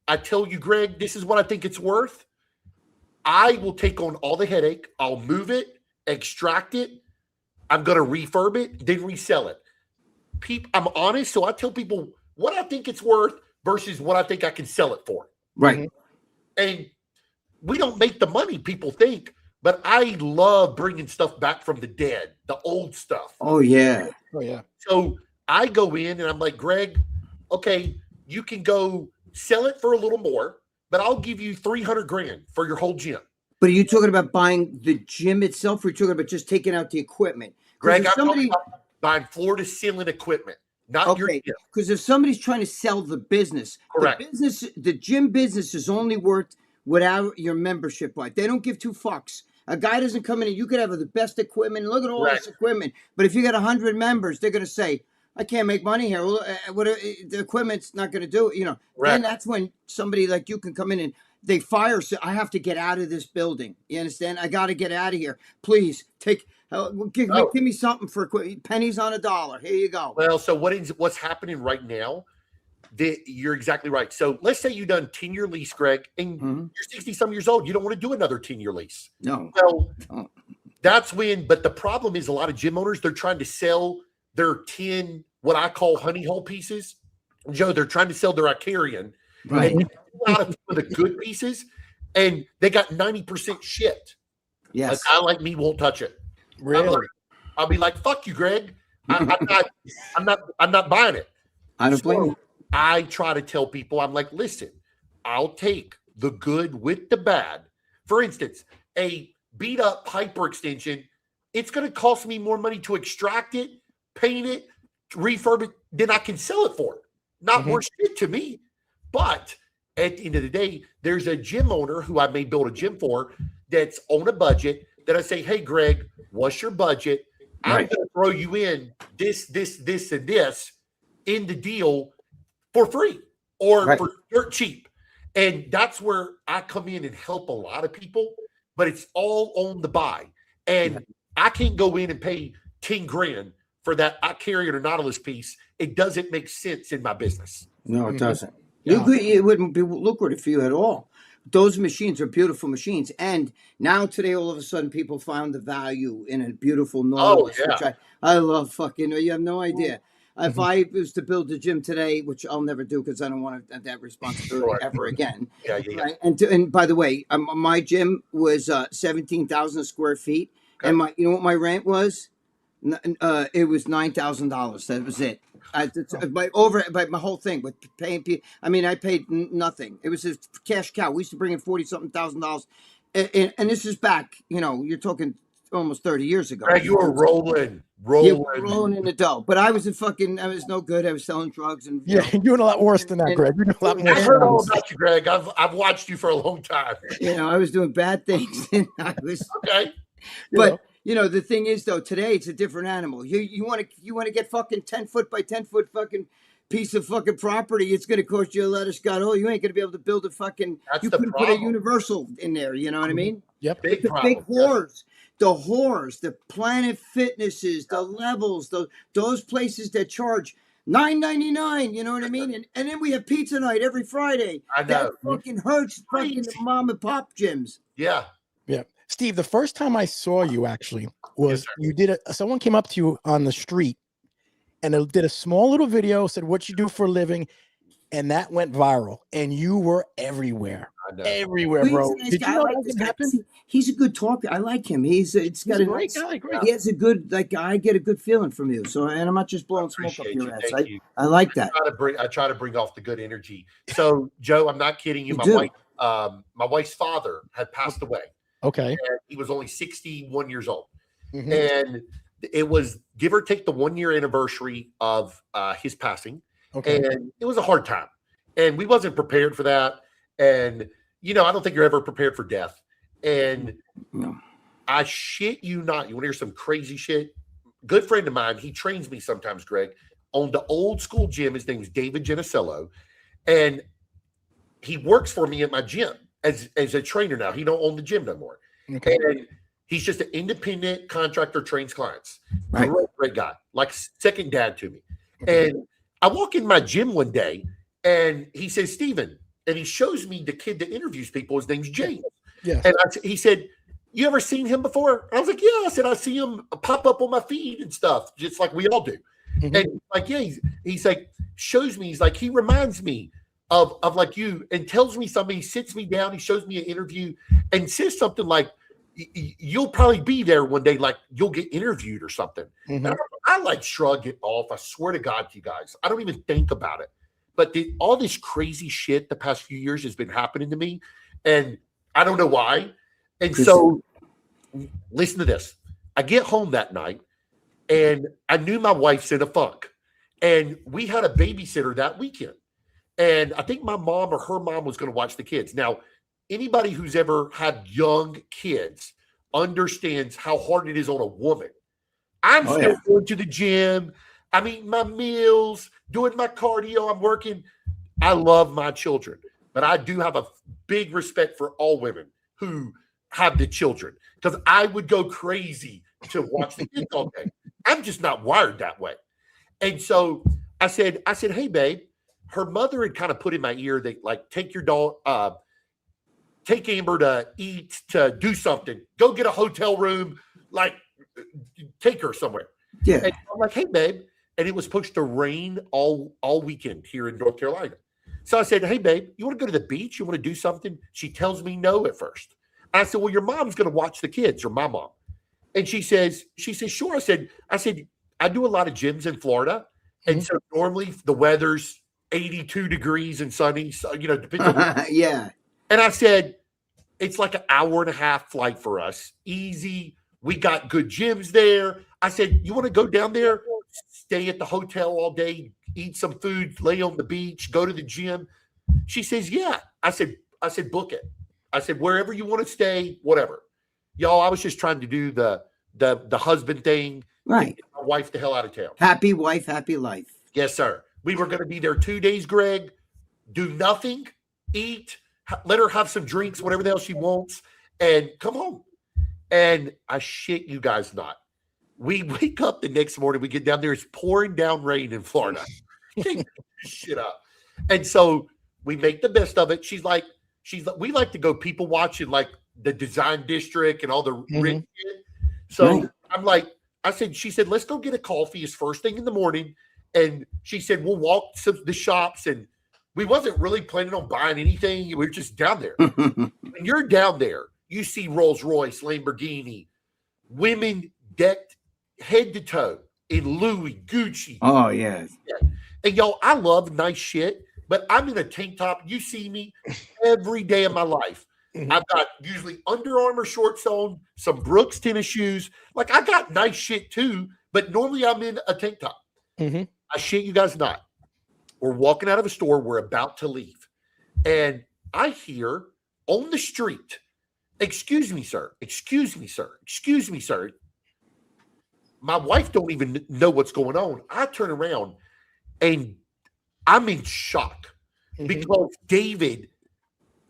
I tell you, Greg, this is what I think it's worth. I will take on all the headache. I'll move it, extract it. I'm going to refurb it, then resell it. I'm honest, so I tell people what I think it's worth versus what I think I can sell it for. Right. And we don't make the money people think, but I love bringing stuff back from the dead, the old stuff. Oh, yeah. Oh, yeah. So I go in and I'm like, Greg, okay, you can go sell it for a little more, but I'll give you $300,000 for your whole gym. But are you talking about buying the gym itself, or are you talking about just taking out the equipment? Greg, I'm talking about buying floor to ceiling equipment, not your gym. Because if somebody's trying to sell the business, correct. The gym business is only worth without your membership right. They don't give two fucks. A guy doesn't come in and you could have the best equipment. Look at all this equipment. But if you got 100 members, they're going to say, I can't make money here. Well, the equipment's not going to do it. You know, then that's when somebody like you can come in and they fire. So I have to get out of this building. You understand? I got to get out of here. Please give me something for pennies on a dollar. Here you go. Well, so what's happening right now? You're exactly right. So let's say you've done 10-year lease, Greg, and you're 60 some years old. You don't want to do another 10-year lease. No. Well, that's when. But the problem is a lot of gym owners, they're trying to sell their 10 what I call honey hole pieces. Joe, they're trying to sell their Icarian. Right. And a lot of the good pieces, and they got 90% shit. Yes. A guy like me won't touch it. Really? I'll be like, fuck you, Greg. I'm not buying it. I don't blame you. I try to tell people, I'm like, listen, I'll take the good with the bad. For instance, a beat up hyper extension, it's going to cost me more money to extract it, paint it, refurb it than I can sell it for. Not more shit to me. But at the end of the day, there's a gym owner who I may build a gym for that's on a budget that I say, hey, Greg, what's your budget? I'm going to throw you in this, and this in the deal for free or for dirt cheap. And that's where I come in and help a lot of people, but it's all on the buy. And I can't go in and pay $10,000 for that Icarian or Nautilus piece. It doesn't make sense in my business. No, it doesn't. Yeah. It wouldn't be lucrative for you at all. Those machines are beautiful machines. And now today, all of a sudden, people found the value in a beautiful Nautilus, which I love fucking, you have no idea. If I was to build a gym today, which I'll never do because I don't want to have that responsibility ever again. Right? And by the way, my gym was 17,000 square feet. And you know what my rent was? It was $9,000. That was it. My whole thing with paying people. I mean, I paid nothing. It was a cash cow. We used to bring in $40-something thousand. And this is back, you're talking almost 30 years ago. Greg, you were rolling in the dough. But I was no good. I was selling drugs and you're doing a lot worse than that, Greg. You're doing a lot more. I heard all about you, Greg. I've watched you for a long time. I was doing bad things, and I was okay. But the thing is, though, today it's a different animal. You want to get fucking 10 foot by 10 foot fucking piece of fucking property. It's going to cost you a lot of Scott. Oh, you ain't going to be able to build a fucking. You couldn't put a Universal in there. You know what I mean? Yep. Big whores. The whores, the Planet Fitnesses, the Levels, those places that charge $9.99, you know what I mean? And then we have pizza night every Friday. I know. That fucking hurts fucking the mom and pop gyms. Yeah. Yeah. Steve, the first time I saw you actually was someone came up to you on the street and it did a small little video, said what you do for a living, and that went viral. And you were everywhere. Everywhere, bro. Did you know that happened? He's a good talker. I like him. He's a great guy. He has a good, I get a good feeling from you. So, and I'm not just blowing smoke up your ass. I like that. I try to bring off the good energy. So, Joe, I'm not kidding you. My wife's father had passed away. Okay. And he was only 61 years old. And It was give or take the 1 year anniversary of his passing. Okay. And it was a hard time. And we wasn't prepared for that. And, I don't think you're ever prepared for death. And I shit you not. You want to hear some crazy shit? Good friend of mine, he trains me sometimes, Greg, on the old school gym. His name is David Genicello. And he works for me at my gym as a trainer now. He don't own the gym no more. Okay. And he's just an independent contractor, trains clients. Right. Great guy, like second dad to me. And I walk in my gym one day and he says, Steven, and he shows me the kid that interviews people. His name's James. Yeah. And he said, you ever seen him before? And I was like, yeah. I said, I see him pop up on my feed and stuff, just like we all do. Mm-hmm. And like, yeah, he's like, shows me, he's like, he reminds me of like you, and tells me something. He sits me down, he shows me an interview and says something like, you'll probably be there one day, like you'll get interviewed or something. Mm-hmm. And I like shrug it off. I swear to God to you guys, I don't even think about it. But all this crazy shit the past few years has been happening to me, and I don't know why. And so, listen to this. I get home that night, and I knew my wife's in a funk, and we had a babysitter that weekend. And I think my mom or her mom was going to watch the kids. Now, anybody who's ever had young kids understands how hard it is on a woman. I'm still going to the gym. I'm eating my meals, doing my cardio. I'm working. I love my children, but I do have a big respect for all women who have the children, because I would go crazy to watch the kids all day. I'm just not wired that way. And so I said, hey, babe, her mother had kind of put in my ear that, like, take your dog, take Amber to eat, to do something, go get a hotel room, like take her somewhere. Yeah. And I'm like, hey, babe. And it was supposed to rain all weekend here in North Carolina. So I said, hey, babe, you want to go to the beach? You want to do something? She tells me no at first. I said, well, your mom's going to watch the kids, or my mom. And she says, sure. I said, I do a lot of gyms in Florida. And so normally the weather's 82 degrees and sunny, so, depends on yeah. And I said, it's like an hour and a half flight for us. Easy. We got good gyms there. I said, you want to go down there, stay at the hotel all day, eat some food, lay on the beach, go to the gym? She says, yeah. I said, book it. I said, wherever you want to stay, whatever. Y'all, I was just trying to do the husband thing. Right. Get my wife the hell out of town. Happy wife, happy life. Yes, sir. We were going to be there 2 days, Greg. Do nothing, eat, let her have some drinks, whatever the hell she wants, and come home. And I shit you guys not. We wake up the next morning, we get down there, it's pouring down rain in Florida. Shit up. And so we make the best of it. She's like, we like to go people watching, like the Design District and all the rich shit. So I'm like, she said, let's go get a coffee. It's first thing in the morning. And she said, we'll walk to the shops. And we wasn't really planning on buying anything. We were just down there. When you're down there, you see Rolls Royce, Lamborghini, women decked head to toe in Louis, Gucci. Oh, yes. And y'all, I love nice shit, but I'm in a tank top. You see me every day of my life. I've got usually Under Armour shorts on, some Brooks tennis shoes. Like, I got nice shit too, but normally I'm in a tank top. I shit you guys not. We're walking out of a store. We're about to leave. And I hear on the street, excuse me, sir. Excuse me, sir. Excuse me, sir. My wife don't even know what's going on. I turn around and I'm in shock because David,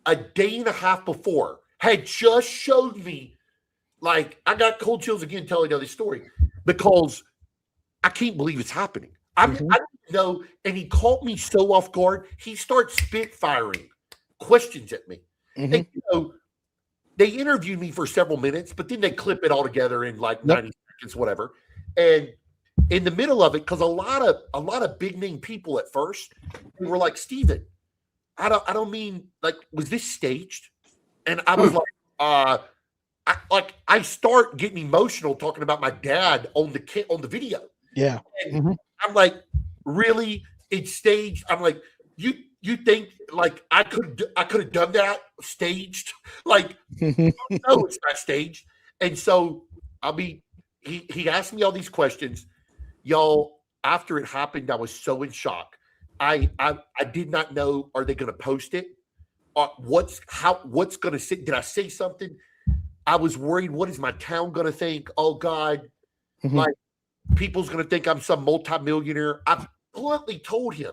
a day and a half before, had just showed me, like, I got cold chills again telling this story because I can't believe it's happening. I don't know. And he caught me so off guard. He starts spit firing questions at me. And, they interviewed me for several minutes, but then they clip it all together in like 90 seconds, whatever. And in the middle of it, because a lot of big name people at first, they were like, Steven, I don't mean, like, was this staged? And I was like, I start getting emotional talking about my dad on the video. Yeah. And I'm like, really? It's staged? I'm like, you think like I could have done that staged? Like, no, it's not staged. And so he asked me all these questions. Y'all, after it happened, I was so in shock. I did not know, are they going to post it? What's going to sit? Did I say something? I was worried. What is my town going to think? Oh God, like people's going to think I'm some multimillionaire. I bluntly told him,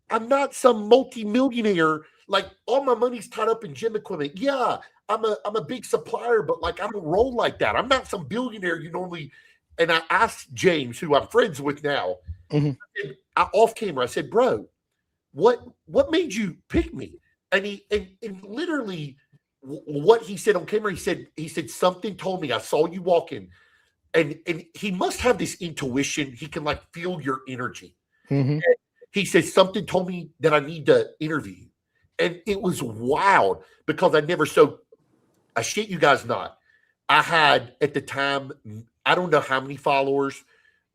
I'm not some multimillionaire. Like all my money's tied up in gym equipment. Yeah, I'm a big supplier, but like I don't roll like that. I'm not some billionaire you normally. And I asked James, who I'm friends with now, off camera, I said, bro, what made you pick me? And and literally what he said on camera, he said something told me, I saw you walking, and he must have this intuition. He can like feel your energy. He says something told me that I need to interview you. And it was wild because I shit you guys not. I had at the time, I don't know how many followers,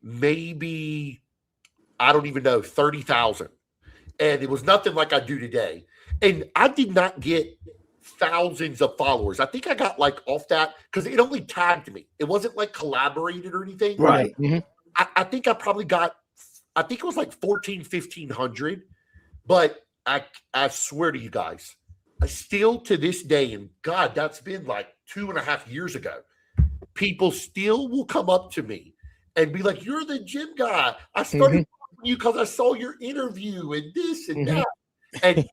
maybe, I don't even know, 30,000. And it was nothing like I do today. And I did not get thousands of followers. I think I got like off that because it only tagged me. It wasn't like collaborated or anything. Right. I think I probably got, I think it was like 1,500. But I swear to you guys, I still to this day, and God, that's been like 2.5 years ago, people still will come up to me and be like, you're the gym guy. I started following you because I saw your interview and this and that. And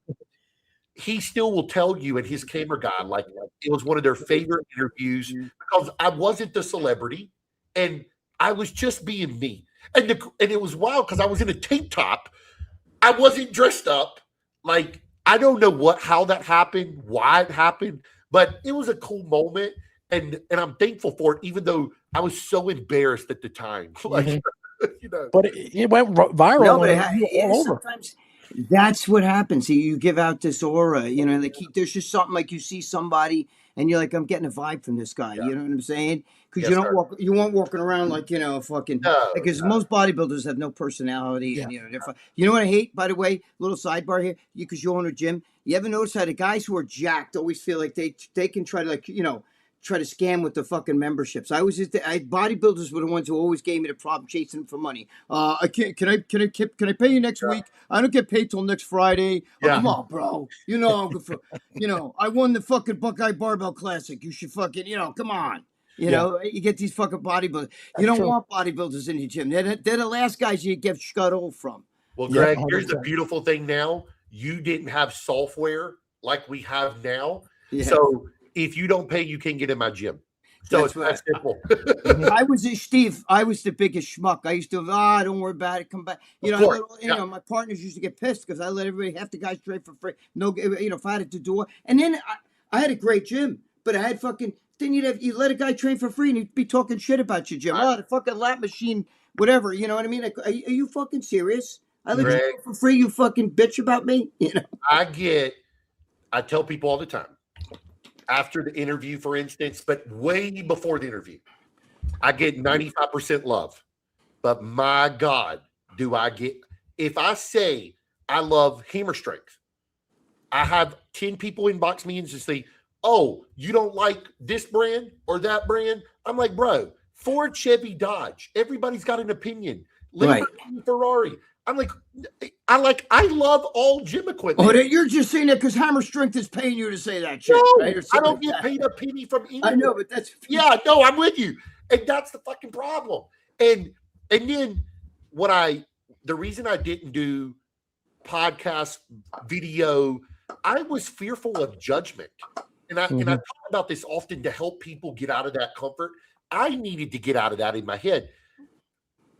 he still will tell you, and his camera guy, like it was one of their favorite interviews because I wasn't the celebrity and I was just being me. And it was wild because I was in a tank top. I wasn't dressed up. Like, I don't know how that happened, why it happened, but it was a cool moment. And I'm thankful for it, even though I was so embarrassed at the time. Like, you know. But it went viral. No, but all over. sometimes that's what happens. You give out this aura, you know, like there's just something like you see somebody and you're like, I'm getting a vibe from this guy. You know what I'm saying? Because you won't walking around like, you know, fucking, because most bodybuilders have no personality. And, you know, you know what I hate, by the way, little sidebar here, because you own a gym. You ever notice how the guys who are jacked always feel like they can try to, like, you know, try to scam with the fucking memberships. Bodybuilders were the ones who always gave me the problem chasing them for money. I can't. Can I pay you next week? I don't get paid till next Friday. Oh, come on, bro. You know I'm good for. You know I won the fucking Buckeye Barbell Classic. You should fucking. You know, come on. You know, you get these fucking bodybuilders. You don't want bodybuilders in your gym. They're the last guys you get scuttled from. Well, Greg, here's the beautiful thing now. You didn't have software like we have now. Yeah. So if you don't pay, you can't get in my gym. So it's that simple. I was the biggest schmuck. I used to, don't worry about it. Come back. You know, my partners used to get pissed because I let everybody, half the guys train for free. No, you know, if I had to do it. And then I had a great gym, but I had fucking, then you let a guy train for free and he'd be talking shit about your gym. Oh, the fucking lap machine, whatever. You know what I mean? Like, are you fucking serious? I let you go for free. You fucking bitch about me. You know. I tell people all the time. After the interview, for instance, but way before the interview, I get 95% love. But my God, if I say I love hammer strength, I have 10 people inbox me and just say, oh, you don't like this brand or that brand? I'm like, bro, Ford, Chevy, Dodge. Everybody's got an opinion. Lamborghini, Ferrari. I'm like, I love all gym equipment. Oh, you're just saying that because Hammer Strength is paying you to say that shit. No, right? I don't get paid a penny from anyone. I know, but that's I'm with you, and that's the fucking problem. And then the reason I didn't do podcast video, I was fearful of judgment, and I talk about this often to help people get out of that comfort. I needed to get out of that in my head.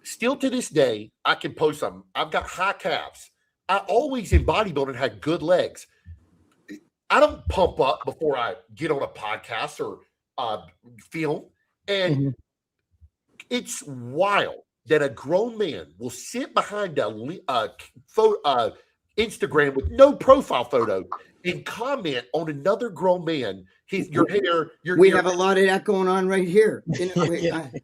Still to this day, I can post something. I've got high calves. I always in bodybuilding had good legs. I don't pump up before I get on a podcast or film. And it's wild that a grown man will sit behind a Instagram with no profile photo and comment on another grown man, your hair, we have a lot of that going on right here.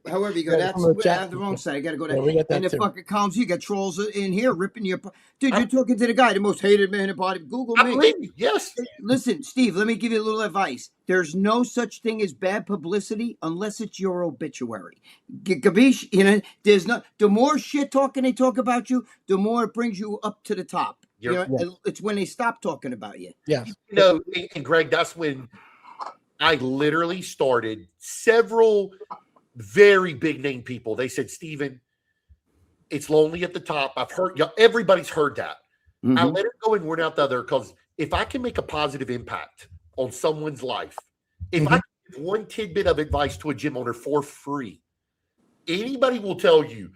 However you go, Yeah, that's I have the wrong side. I got to go Yeah, there. we got that And the too. fucking columns, you got trolls in here ripping your. Dude, you're talking to the guy, the most hated man in body. Google I me. believe you. Yes. Listen, Steve, let me give you a little advice. There's no such thing as bad publicity unless it's your obituary. Gabish, you know, there's no. The more shit talking they talk about you, the more it brings you up to the top. You know, it's when they stop talking about you. Yes. You know, and Greg, that's when I literally started several very big name people. They said, Steven, it's lonely at the top. I've heard, everybody's heard that. I let it go and went out the other because if I can make a positive impact on someone's life, if I can give one tidbit of advice to a gym owner for free, anybody will tell you,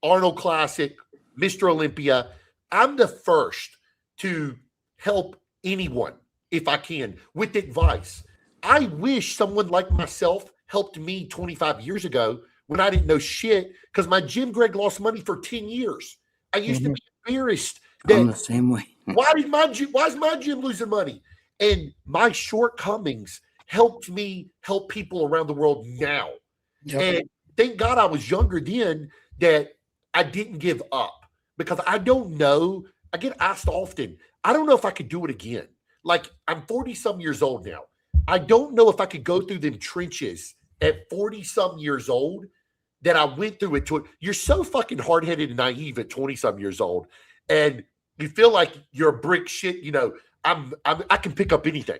Arnold Classic, Mr. Olympia, I'm the first to help anyone if I can with advice. I wish someone like myself helped me 25 years ago when I didn't know shit because my gym, Greg, lost money for 10 years. I used to be embarrassed. I'm the same way. Why is my gym losing money? And my shortcomings helped me help people around the world now. And thank God I was younger then that I didn't give up because I don't know. I get asked often, I don't know if I could do it again. Like I'm 40 some years old now. I don't know if I could go through them trenches at 40 some years old that I went through it. You're so fucking hard-headed and naive at 20 some years old. And you feel like you're a brick shit. You know, I can pick up anything.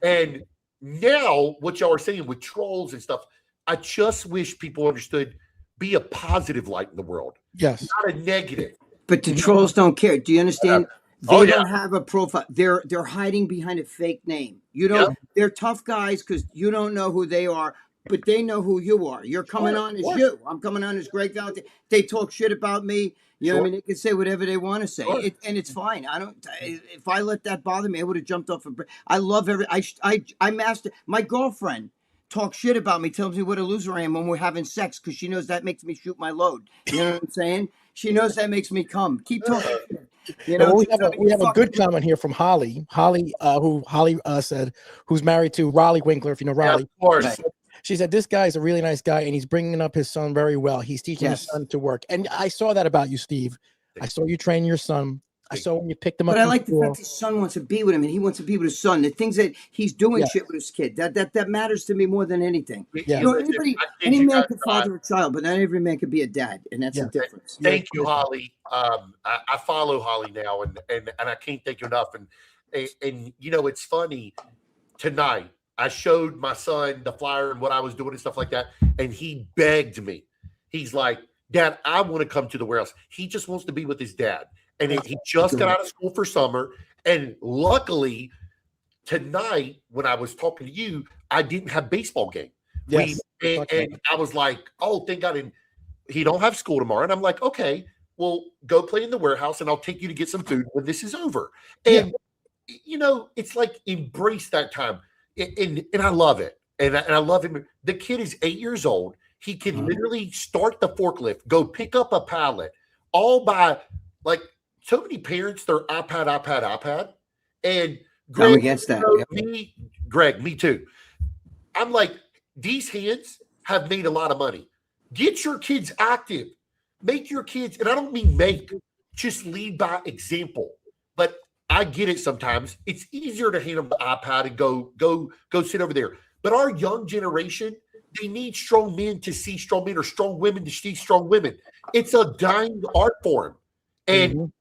And now what y'all are saying with trolls and stuff, I just wish people understood be a positive light in the world. Yes. Not a negative. But the trolls don't care. Do you understand? They don't have a profile. They're hiding behind a fake name. You don't. They're tough guys because you don't know who they are, but they know who you are. You're coming on as you. I'm coming on as Gregg Valentino. They talk shit about me. You know what I mean? They can say whatever they want to say, and it's fine. I don't. If I let that bother me, I would have jumped off. I love I master my girlfriend. Talk shit about me, tells me what a loser I am when we're having sex because she knows that makes me shoot my load. You know what I'm saying? She knows that makes me come. Keep talking. You know, we have a good comment here from Holly. Holly said, who's married to Raleigh Winkler, if you know Raleigh. Of course. She said, this guy is a really nice guy, and he's bringing up his son very well. He's teaching his son to work. And I saw that about you, Steve. I saw you train your son. I saw when you picked him up. But I like the fact his son wants to be with him, and he wants to be with his son. The things that he's doing shit with his kid, that matters to me more than anything. Yeah. You know, any man can father a child, but not every man can be a dad, and that's the difference. Thank you, Holly. I follow Holly now, and I can't thank you enough. And you know, it's funny. Tonight, I showed my son the flyer and what I was doing and stuff like that, and he begged me. He's like, Dad, I want to come to the warehouse. He just wants to be with his dad. And he just got out of school for summer. And luckily, tonight, when I was talking to you, I didn't have baseball game. Yes. And I was like, oh, thank God. And he don't have school tomorrow. And I'm like, okay, well, go play in the warehouse and I'll take you to get some food when this is over. And, you know, it's like embrace that time. And I love it. And I love him. The kid is 8 years old. He can literally start the forklift, go pick up a pallet, all by like so many parents, their iPad. And Greg, I'm against that. Greg, me too. I'm like, these hands have made a lot of money. Get your kids active. Make your kids, and I don't mean just lead by example. But I get it sometimes. It's easier to hand them the iPad and go sit over there. But our young generation, they need strong men to see strong men or strong women to see strong women. It's a dying art form. And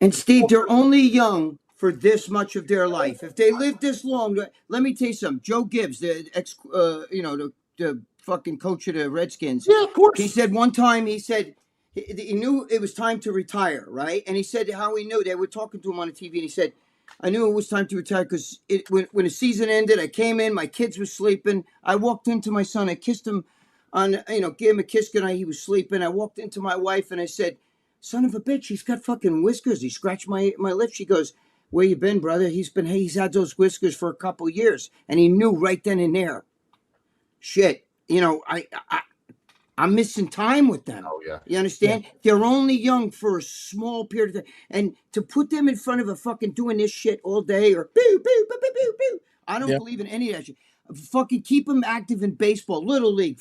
And Steve, they're only young for this much of their life. If they live this long, let me tell you something. Joe Gibbs, the ex, the fucking coach of the Redskins. Yeah, of course. He said one time, he knew it was time to retire, right? And he said how he knew. They were talking to him on the TV, and he said, I knew it was time to retire because when the season ended, I came in, my kids were sleeping. I walked into my son, I kissed him gave him a kiss goodnight. He was sleeping. I walked into my wife and I said, son of a bitch, he's got fucking whiskers. He scratched my lips. She goes, where you been, brother? He's had those whiskers for a couple of years. And he knew right then and there. Shit. You know, I'm missing time with them. Oh yeah. You understand? They're only young for a small period of time. And to put them in front of a fucking doing this shit all day or boo, boo, boo, boo, boo, boo. I don't believe in any of that shit. Fucking keep them active in baseball, little league,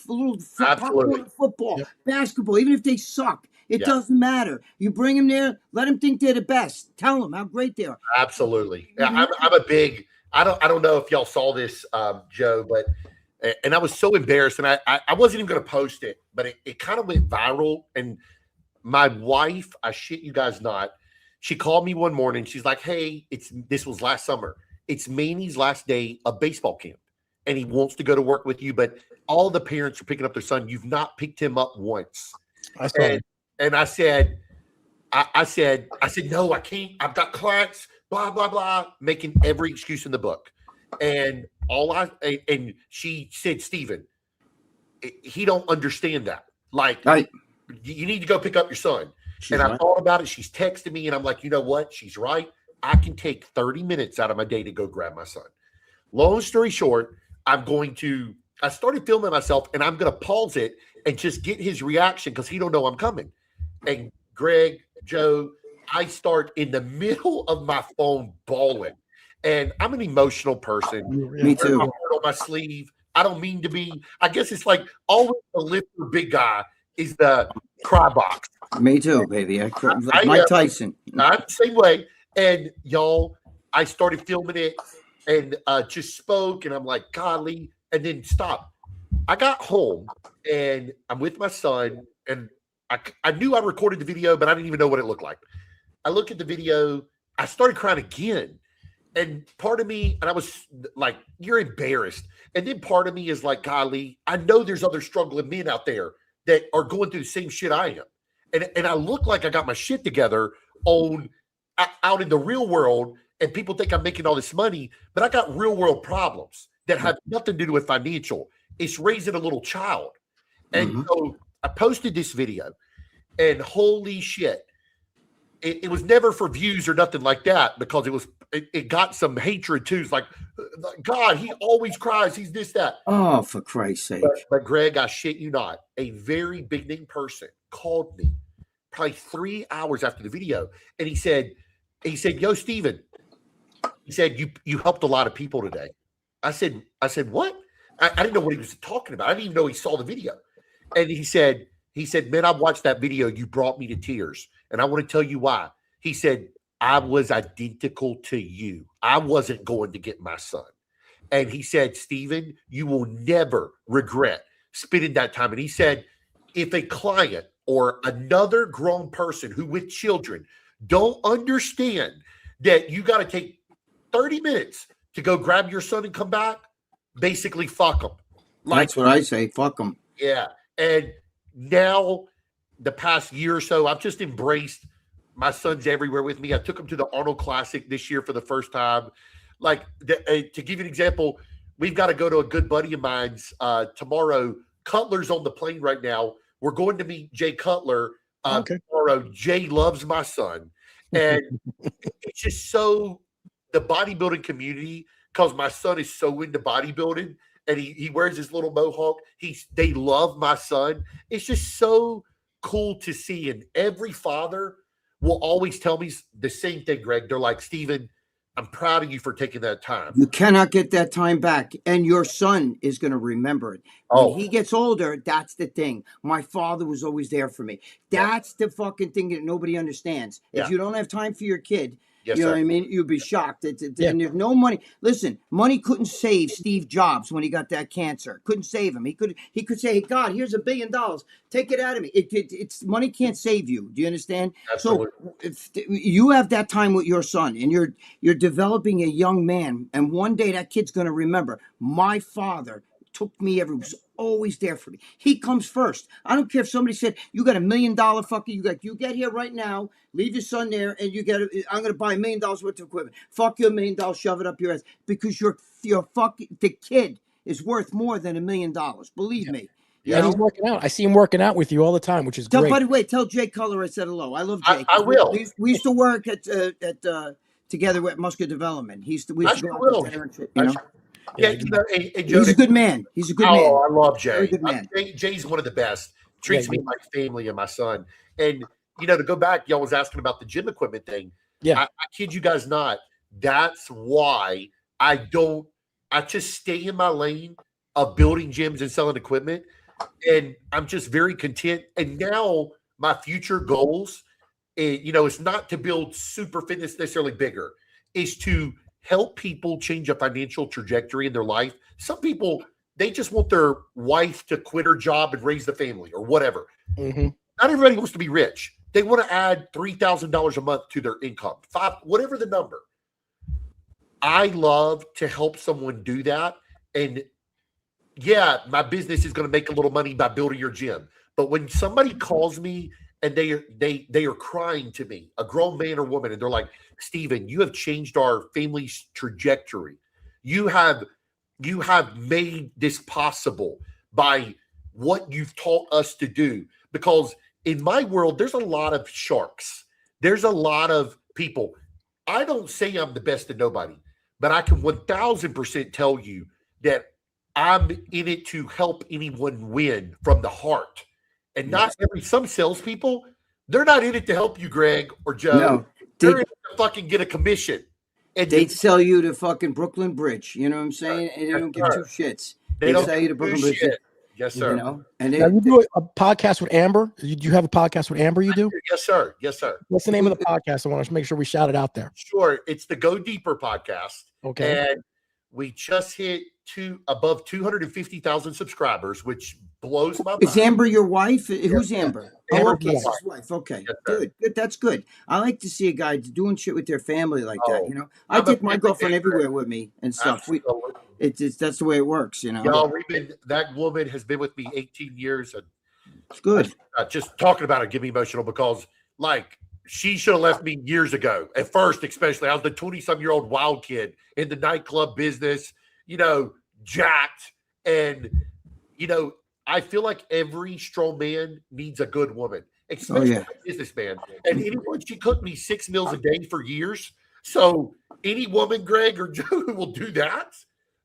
Absolutely. football, basketball, even if they suck. It Yeah. doesn't matter. You bring them there, let them think they're the best. Tell them how great they are. Absolutely. Yeah, I'm a big. I don't know if y'all saw this, Joe, but and I was so embarrassed, and I wasn't even going to post it, but it kind of went viral. And my wife, I shit you guys not, she called me one morning. She's like, "Hey, this was last summer. It's Manny's last day of baseball camp, and he wants to go to work with you, but all the parents are picking up their son. You've not picked him up once." And I said, no, I can't. I've got clients, blah, blah, blah, making every excuse in the book. And and she said, Steven, he don't understand that. Like, you need to go pick up your son. I thought about it. She's texting me, and I'm like, you know what? She's right. I can take 30 minutes out of my day to go grab my son. Long story short, I started filming myself, and I'm going to pause it and just get his reaction because he don't know I'm coming. And Greg, Joe, I start in the middle of my phone bawling. And I'm an emotional person. Me too. My heart on my sleeve. I don't mean to be. I guess it's like always the lifter big guy is the cry box. Me too, baby. Mike Tyson. I'm the same way. And y'all, I started filming it and just spoke. And I'm like, golly, and then stop. I got home and I'm with my son, and I knew I recorded the video, but I didn't even know what it looked like. I look at the video, I started crying again. And part of me, and I was like, you're embarrassed. And then part of me is like, golly, I know there's other struggling men out there that are going through the same shit I am. And I look like I got my shit together out in the real world, and people think I'm making all this money, but I got real world problems that have nothing to do with financial. It's raising a little child. And so I posted this video, and holy shit, it was never for views or nothing like that, because it got some hatred too. It's like, God, he always cries. He's this, that. Oh, for Christ's sake. But Greg, I shit you not, a very big name person called me probably 3 hours after the video. And he said, yo, Steven, he said, you helped a lot of people today. I said, what? I didn't know what he was talking about. I didn't even know he saw the video. And he said, man, I watched that video. You brought me to tears. And I want to tell you why. He said, I was identical to you. I wasn't going to get my son. And he said, Steven, you will never regret spending that time. And he said, if a client or another grown person who with children don't understand that you got to take 30 minutes to go grab your son and come back, basically fuck them. That's what I say. Fuck them. Yeah. And now the past year or so, I've just embraced my son's everywhere with me. I took him to the Arnold Classic this year for the first time. Like, to give you an example, we've got to go to a good buddy of mine's tomorrow. Cutler's on the plane right now. We're going to meet Jay Cutler tomorrow. Jay loves my son. And it's just so, the bodybuilding community, because my son is so into bodybuilding, and he wears his little mohawk. They love my son. It's just so cool to see. And every father will always tell me the same thing, Greg. They're like, Steven, I'm proud of you for taking that time. You cannot get that time back. And your son is going to remember it. When he gets older, that's the thing. My father was always there for me. That's the fucking thing that nobody understands. If you don't have time for your kid, you know what I mean? You'd be shocked. And there's no money. Listen, money couldn't save Steve Jobs when he got that cancer. Couldn't save him. He could say, hey, God, here's $1 billion. Take it out of me. It's money can't save you. Do you understand? Absolutely. So if you have that time with your son, and you're developing a young man, and one day that kid's going to remember, my father took me everywhere. Was always there for me. He comes first. I don't care if somebody said, you got $1 million fucking, you get here right now, leave your son there, and I'm going to buy $1 million worth of equipment. Fuck you, $1 million, shove it up your ass. Because you're fucking, the kid is worth more than $1 million. Believe me. Yeah, and he's working out. I see him working out with you all the time, which is great. By the way, tell Jay Cutler I said hello. I love Jay. I will. We used to work at together with Muscular Development. We used to go out to dinner and shit, you know? Yeah, he's a good man. He's a good man. I love Jay. Very good man. Jay's one of the best. treats me like family and my son. And, you know, to go back, y'all was asking about the gym equipment thing. Yeah. I kid you guys not. That's why I just stay in my lane of building gyms and selling equipment. And I'm just very content. And now my future goals, you know, it's not to build super fitness necessarily bigger. It's to help people change a financial trajectory in their life. Some people, they just want their wife to quit her job and raise the family or whatever. Mm-hmm. Not everybody wants to be rich. They want to add $3,000 a month to their income, whatever the number. I love to help someone do that. And yeah, my business is going to make a little money by building your gym. But when somebody calls me and they are crying to me, a grown man or woman, and they're like, Steven, you have changed our family's trajectory. You have made this possible by what you've taught us to do. Because in my world, there's a lot of sharks. There's a lot of people. I don't say I'm the best of nobody, but I can 1000% tell you that I'm in it to help anyone win from the heart. And not some salespeople, they're not in it to help you, Greg or Joe. No, they're in it to fucking get a commission. And they'd sell you to fucking Brooklyn Bridge. You know what I'm saying? And they don't give two shits. They don't sell you to Brooklyn Bridge. Yes, sir. You know? And now you do a podcast with Amber. You have a podcast with Amber, you do? Yes, sir. Yes, sir. What's the name of the podcast? I want to make sure we shout it out there. Sure. It's the Go Deeper podcast. Okay. And we just hit above 250,000 subscribers, which blows my mind. Is Amber your wife? Who's Amber? Amber, okay, his wife. Okay, yes, good. That's good. I like to see a guy doing shit with their family like that. You know, I I'm take my girlfriend everywhere with me and stuff. It's that's the way it works. You know, y'all, that woman has been with me 18 years, and it's good. Just talking about it get me emotional because, like, she should have left me years ago. At first, especially, I was the 20-some-year-old wild kid in the nightclub business. You know, jacked, and you know, I feel like every strong man needs a good woman, especially a businessman. And anyone, she cooked me 6 meals a day for years. So any woman, Greg or Joe, who will do that,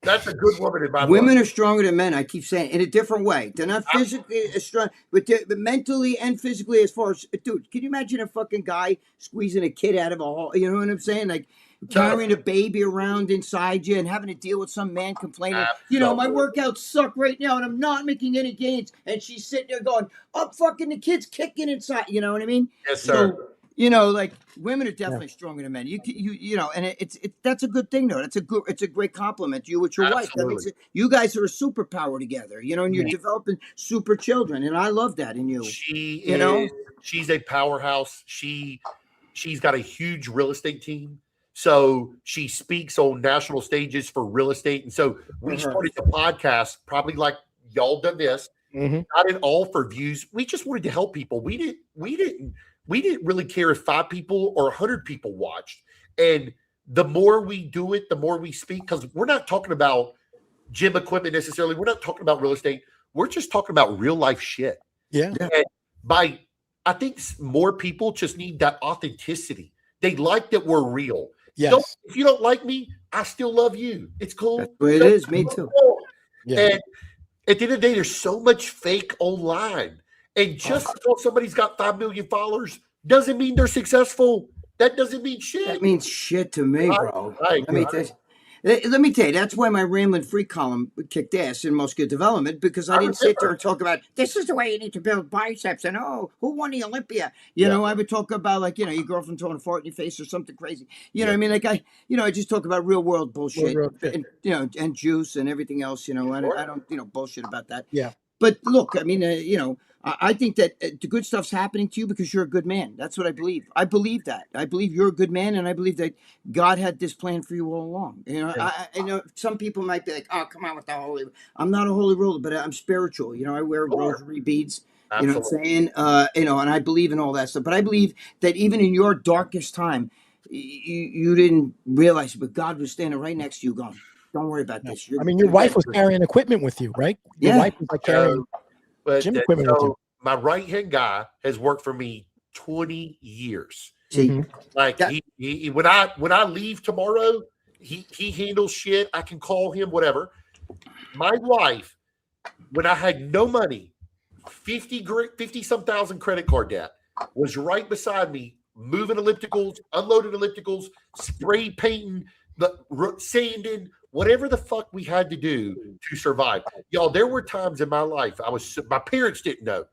that's a good woman in my Women book. are stronger than men. I keep saying in a different way. They're not physically as strong, but mentally and physically. As far as, dude, can you imagine a fucking guy squeezing a kid out of a hole? You know what I'm saying? Like carrying a baby around inside you and having to deal with some man complaining. Absolutely. You know, my workouts suck right now and I'm not making any gains. And she's sitting there going, "Oh, fucking the kid's kicking inside." You know what I mean? Yes, sir. So, you know, like women are definitely stronger than men. You know, and it's that's a good thing though. It's a great compliment to you with your wife. That makes it, you guys are a superpower together. You know, and you're developing super children, and I love that in you. She's a powerhouse. She's got a huge real estate team. So she speaks on national stages for real estate. And so we started the podcast probably like y'all done this. Not at all for views. We just wanted to help people. We didn't really care if 5 people or 100 people watched. And the more we do it, the more we speak, because we're not talking about gym equipment necessarily. We're not talking about real estate. We're just talking about real life shit. Yeah. And I think more people just need that authenticity. They like that we're real. Yes. If you don't like me, I still love you. It's cool. That's the way it is. Me too. Yeah. And at the end of the day, there's so much fake online. And just because somebody's got 5 million followers doesn't mean they're successful. That doesn't mean shit. That means shit to me, bro. Right. Let me tell you, that's why my Rambling Free column kicked ass in Most Good Development, because I didn't sit there and talk about, this is the way you need to build biceps, and who won the Olympia? You know, I would talk about, like, you know, your girlfriend throwing a fart in your face or something crazy. You know what I mean? Like, I just talk about real world bullshit, and, you know, and juice and everything else, you know. I don't, you know, bullshit about that. Yeah. But look, I mean, you know, I think that the good stuff's happening to you because you're a good man. That's what I believe. I believe that. I believe you're a good man, and I believe that God had this plan for you all along. You know, I know some people might be like, "Oh, come on with the holy." I'm not a holy roller, but I'm spiritual. You know, I wear rosary beads. You know what I'm saying? You know, and I believe in all that stuff. But I believe that even in your darkest time, you didn't realize it, but God was standing right next to you, going, "Don't worry about this." I mean, your wife was carrying equipment with you, right? Your wife was like carrying gym equipment with you. My right-hand guy has worked for me 20 years. See, like he when I leave tomorrow, he handles shit. I can call him, whatever. My wife, when I had no money, 50 some thousand credit card debt, was right beside me, moving ellipticals, unloading ellipticals, spray painting, sanding, whatever the fuck we had to do to survive. Y'all, there were times in my life my parents didn't know.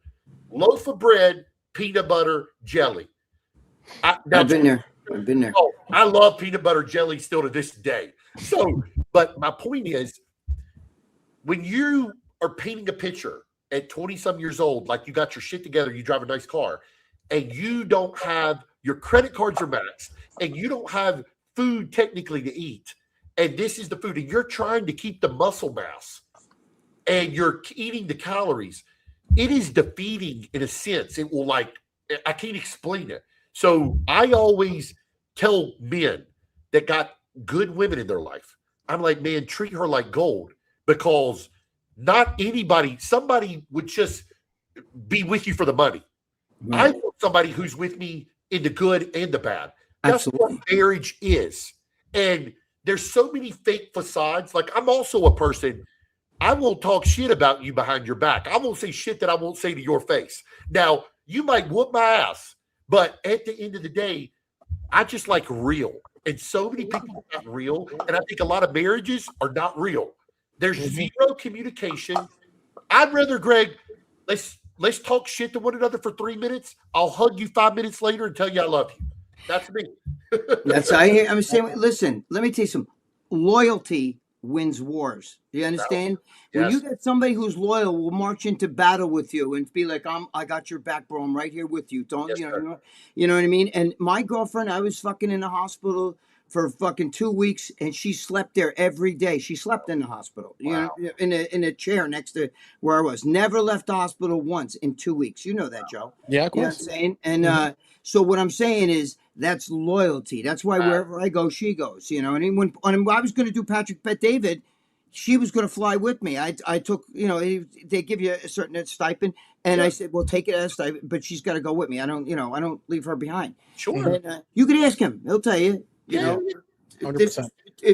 Loaf of bread, peanut butter, jelly. I've been there. Oh, I love peanut butter jelly still to this day. So, but my point is, when you are painting a picture at 20 some years old, like you got your shit together, you drive a nice car, and you don't have your credit cards are maxed, and you don't have food technically to eat, and this is the food, and you're trying to keep the muscle mass, and you're eating the calories, it is defeating in a sense. It will, like, I can't explain it. So I always tell men that got good women in their life, I'm like, man, treat her like gold, because not somebody would just be with you for the money. Right. I want somebody who's with me in the good and the bad. That's Absolutely. What marriage is. And there's so many fake facades. Like, I'm also a person, I won't talk shit about you behind your back. I won't say shit that I won't say to your face. Now, you might whoop my ass, but at the end of the day, I just like real. And so many people are not real. And I think a lot of marriages are not real. There's zero communication. I'd rather, Greg, let's talk shit to one another for 3 minutes. I'll hug you 5 minutes later and tell you I love you. That's me. I'm saying, listen, let me tell you something. Loyalty wins wars. Do you understand? Yes. When you get somebody who's loyal, will march into battle with you and be like, I got your back, bro. I'm right here with you. Don't yes, you know what I mean? And my girlfriend, I was fucking in the hospital for fucking 2 weeks, and she slept there every day. She slept in the hospital, wow. You know, in a chair next to where I was. Never left the hospital once in 2 weeks. You know that, Joe. Yeah, of course. You know what I'm saying? And so what I'm saying is that's loyalty. That's why wherever I go, she goes. You know, and when I was going to do Patrick Bet David, she was going to fly with me. I took, you know, they give you a certain stipend, and I said, well, take it as a stipend, but she's got to go with me. I don't leave her behind. Sure. And, you can ask him. He'll tell you. You know, 100%.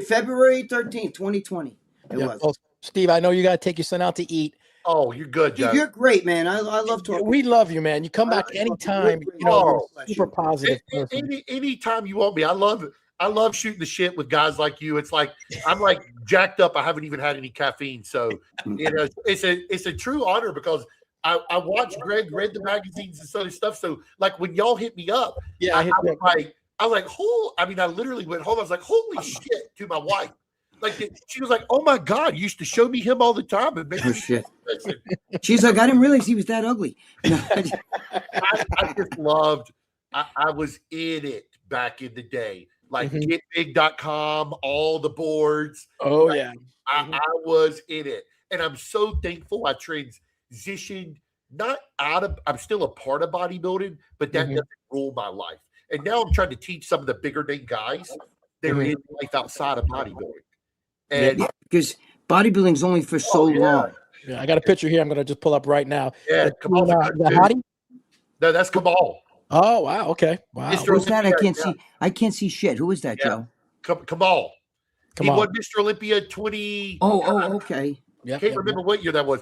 February 13th, 2020. It was. Well, Steve, I know you got to take your son out to eat. Oh, you're good, Joe. You're great, man. I love talking. We love you, man. You come back anytime. You know, super positive. Anytime you want me. I love shooting the shit with guys like you. It's like I'm like jacked up. I haven't even had any caffeine, so you know it's a true honor because I watched Greg read the magazines and other stuff. So like when y'all hit me up, I was like, I literally went home. I was like, holy shit to my wife. Like, she was like, oh my God, you used to show me him all the time. And shit. She's like, I didn't realize he was that ugly. I just loved, I was in it back in the day. Like getbig.com, all the boards. Oh, like, yeah. I was in it. And I'm so thankful I transitioned, I'm still a part of bodybuilding, but that doesn't rule my life. And now I'm trying to teach some of the bigger name guys that are in life outside of bodybuilding. And because bodybuilding is only for so long. Yeah, I got a picture here. I'm going to just pull up right now. Yeah, Kamal. The hottie? No, that's Kamal. Oh, wow. Okay. Wow. Who's that? I can't see. I can't see shit. Who is that, Joe? Kamal. He won Mr. Olympia 20. Oh, okay. I can't remember what year that was.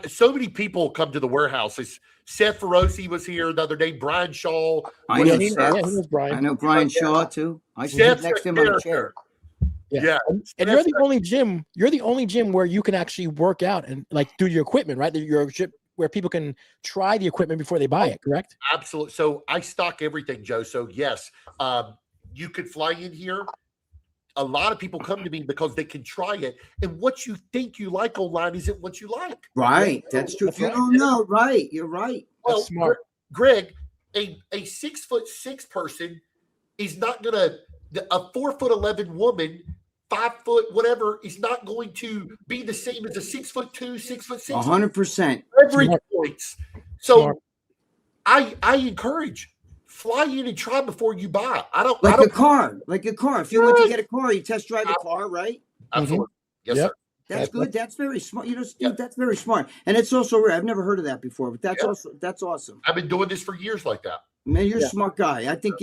So many people come to the warehouse. Seth Feroci was here the other day. Brian Shaw. I know Seth. He was Brian. I know Brian Shaw too. I sit next to him on a chair. Yeah. And you're the only gym. You're the only gym where you can actually work out and like do your equipment, right? Your gym where people can try the equipment before they buy it. Correct? Absolutely. So I stock everything, Joe. So yes, you could fly in here. A lot of people come to me because they can try it. And what you think you like online isn't what you like. Right. That's true. If you don't know, right. You're right. Well, that's smart. Greg, a 6'6" person is not going to, a 4'11" woman, 5 foot, whatever, is not going to be the same as a 6'2", 6'6". 100%. Every points. So I encourage. Fly in and try before you buy. Like a car. If you want to get a car, you test drive a car, right? Absolutely. Yes, sir. That's good. That's very smart. You know, Steve, that's very smart. And it's also rare. I've never heard of that before, but that's awesome. I've been doing this for years like that. Man, you're a smart guy. I think,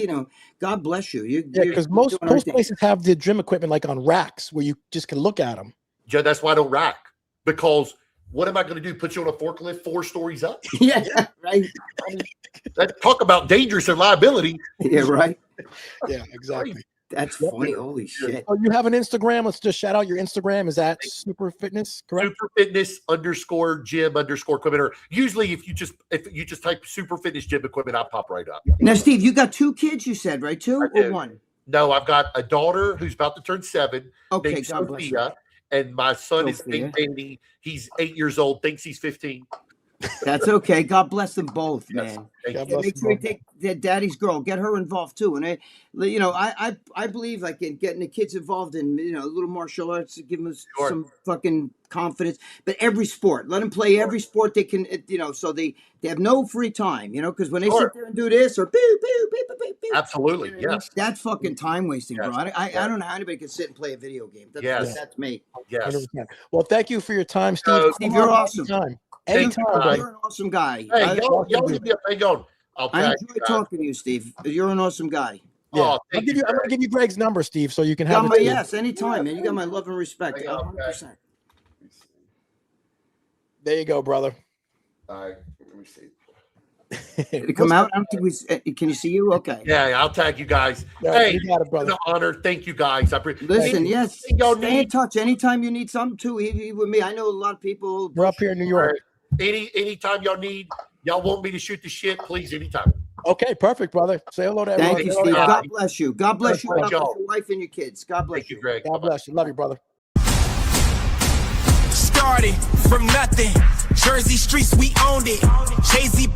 God bless you. Because most places have the gym equipment like on racks where you just can look at them. Joe, that's why I don't rack. Because what am I going to do? Put you on a forklift 4 stories up? Yeah, right. Talk about dangerous and liability. Yeah, right. Yeah, exactly. That's funny. Holy shit. Oh, you have an Instagram? Let's just shout out your Instagram. Is that Superfitness, correct? Superfitness _ gym _ equipment. Or usually if you just type Superfitness gym equipment, I'll pop right up. Now, Steve, you got 2 kids, you said, right? 2 or 1? No, I've got a daughter who's about to turn 7. Okay, named God bless you. Sophia, and my son is Sophia. named Danny. He's 8 years old, thinks he's 15. That's okay. God bless them both, Yes. man. Thank God you. bless Make them sure you both. take their daddy's girl, get her involved too. And I believe like in getting the kids involved in a little martial arts to give them Sure. some fucking confidence. But every sport, let them play every sport they can. So they have no free time. Because when they Sure. sit there and do this or pew pew pew pew pew, pew, Absolutely. Yes. that's fucking time wasting, bro. Yes. I don't know how anybody can sit and play a video game. Yes. That's me. Yes. 100%. Well, thank you for your time, Steve. No, Steve, you're awesome. Anytime. Thank you, Anytime, buddy. You're an awesome guy. Hey, I y'all give me a thing on. I'll I tag enjoy you guys. talking to you, Steve. You're an awesome guy. Yeah. Oh, I'm thank going you. to give you Greg's number, Steve, so you can You have got it. my too. yes, anytime, man. You got my love and respect. Hang on, 100%. There you go, brother. All right. Let me see. Did it come out? I don't think we. Can you see you? Okay. Yeah, I'll tag you guys. Yeah, Hey, you got it, it's brother. an honor. Thank you guys. I appreciate. Listen, yes. Y'all Stay in need touch. Anytime you need something, too, even with me. I know a lot of people. We're up here in New York. anytime y'all want me to shoot the shit, please, anytime. Okay, perfect, brother. Say hello to everyone. Thank you, Say hello to Steve. everybody. God bless you. God bless you. God bless y'all. your wife and your kids. God bless Thank you, you. Greg. God bless you. Love you, brother. Started from nothing. Jersey streets, we owned it. Jay-Z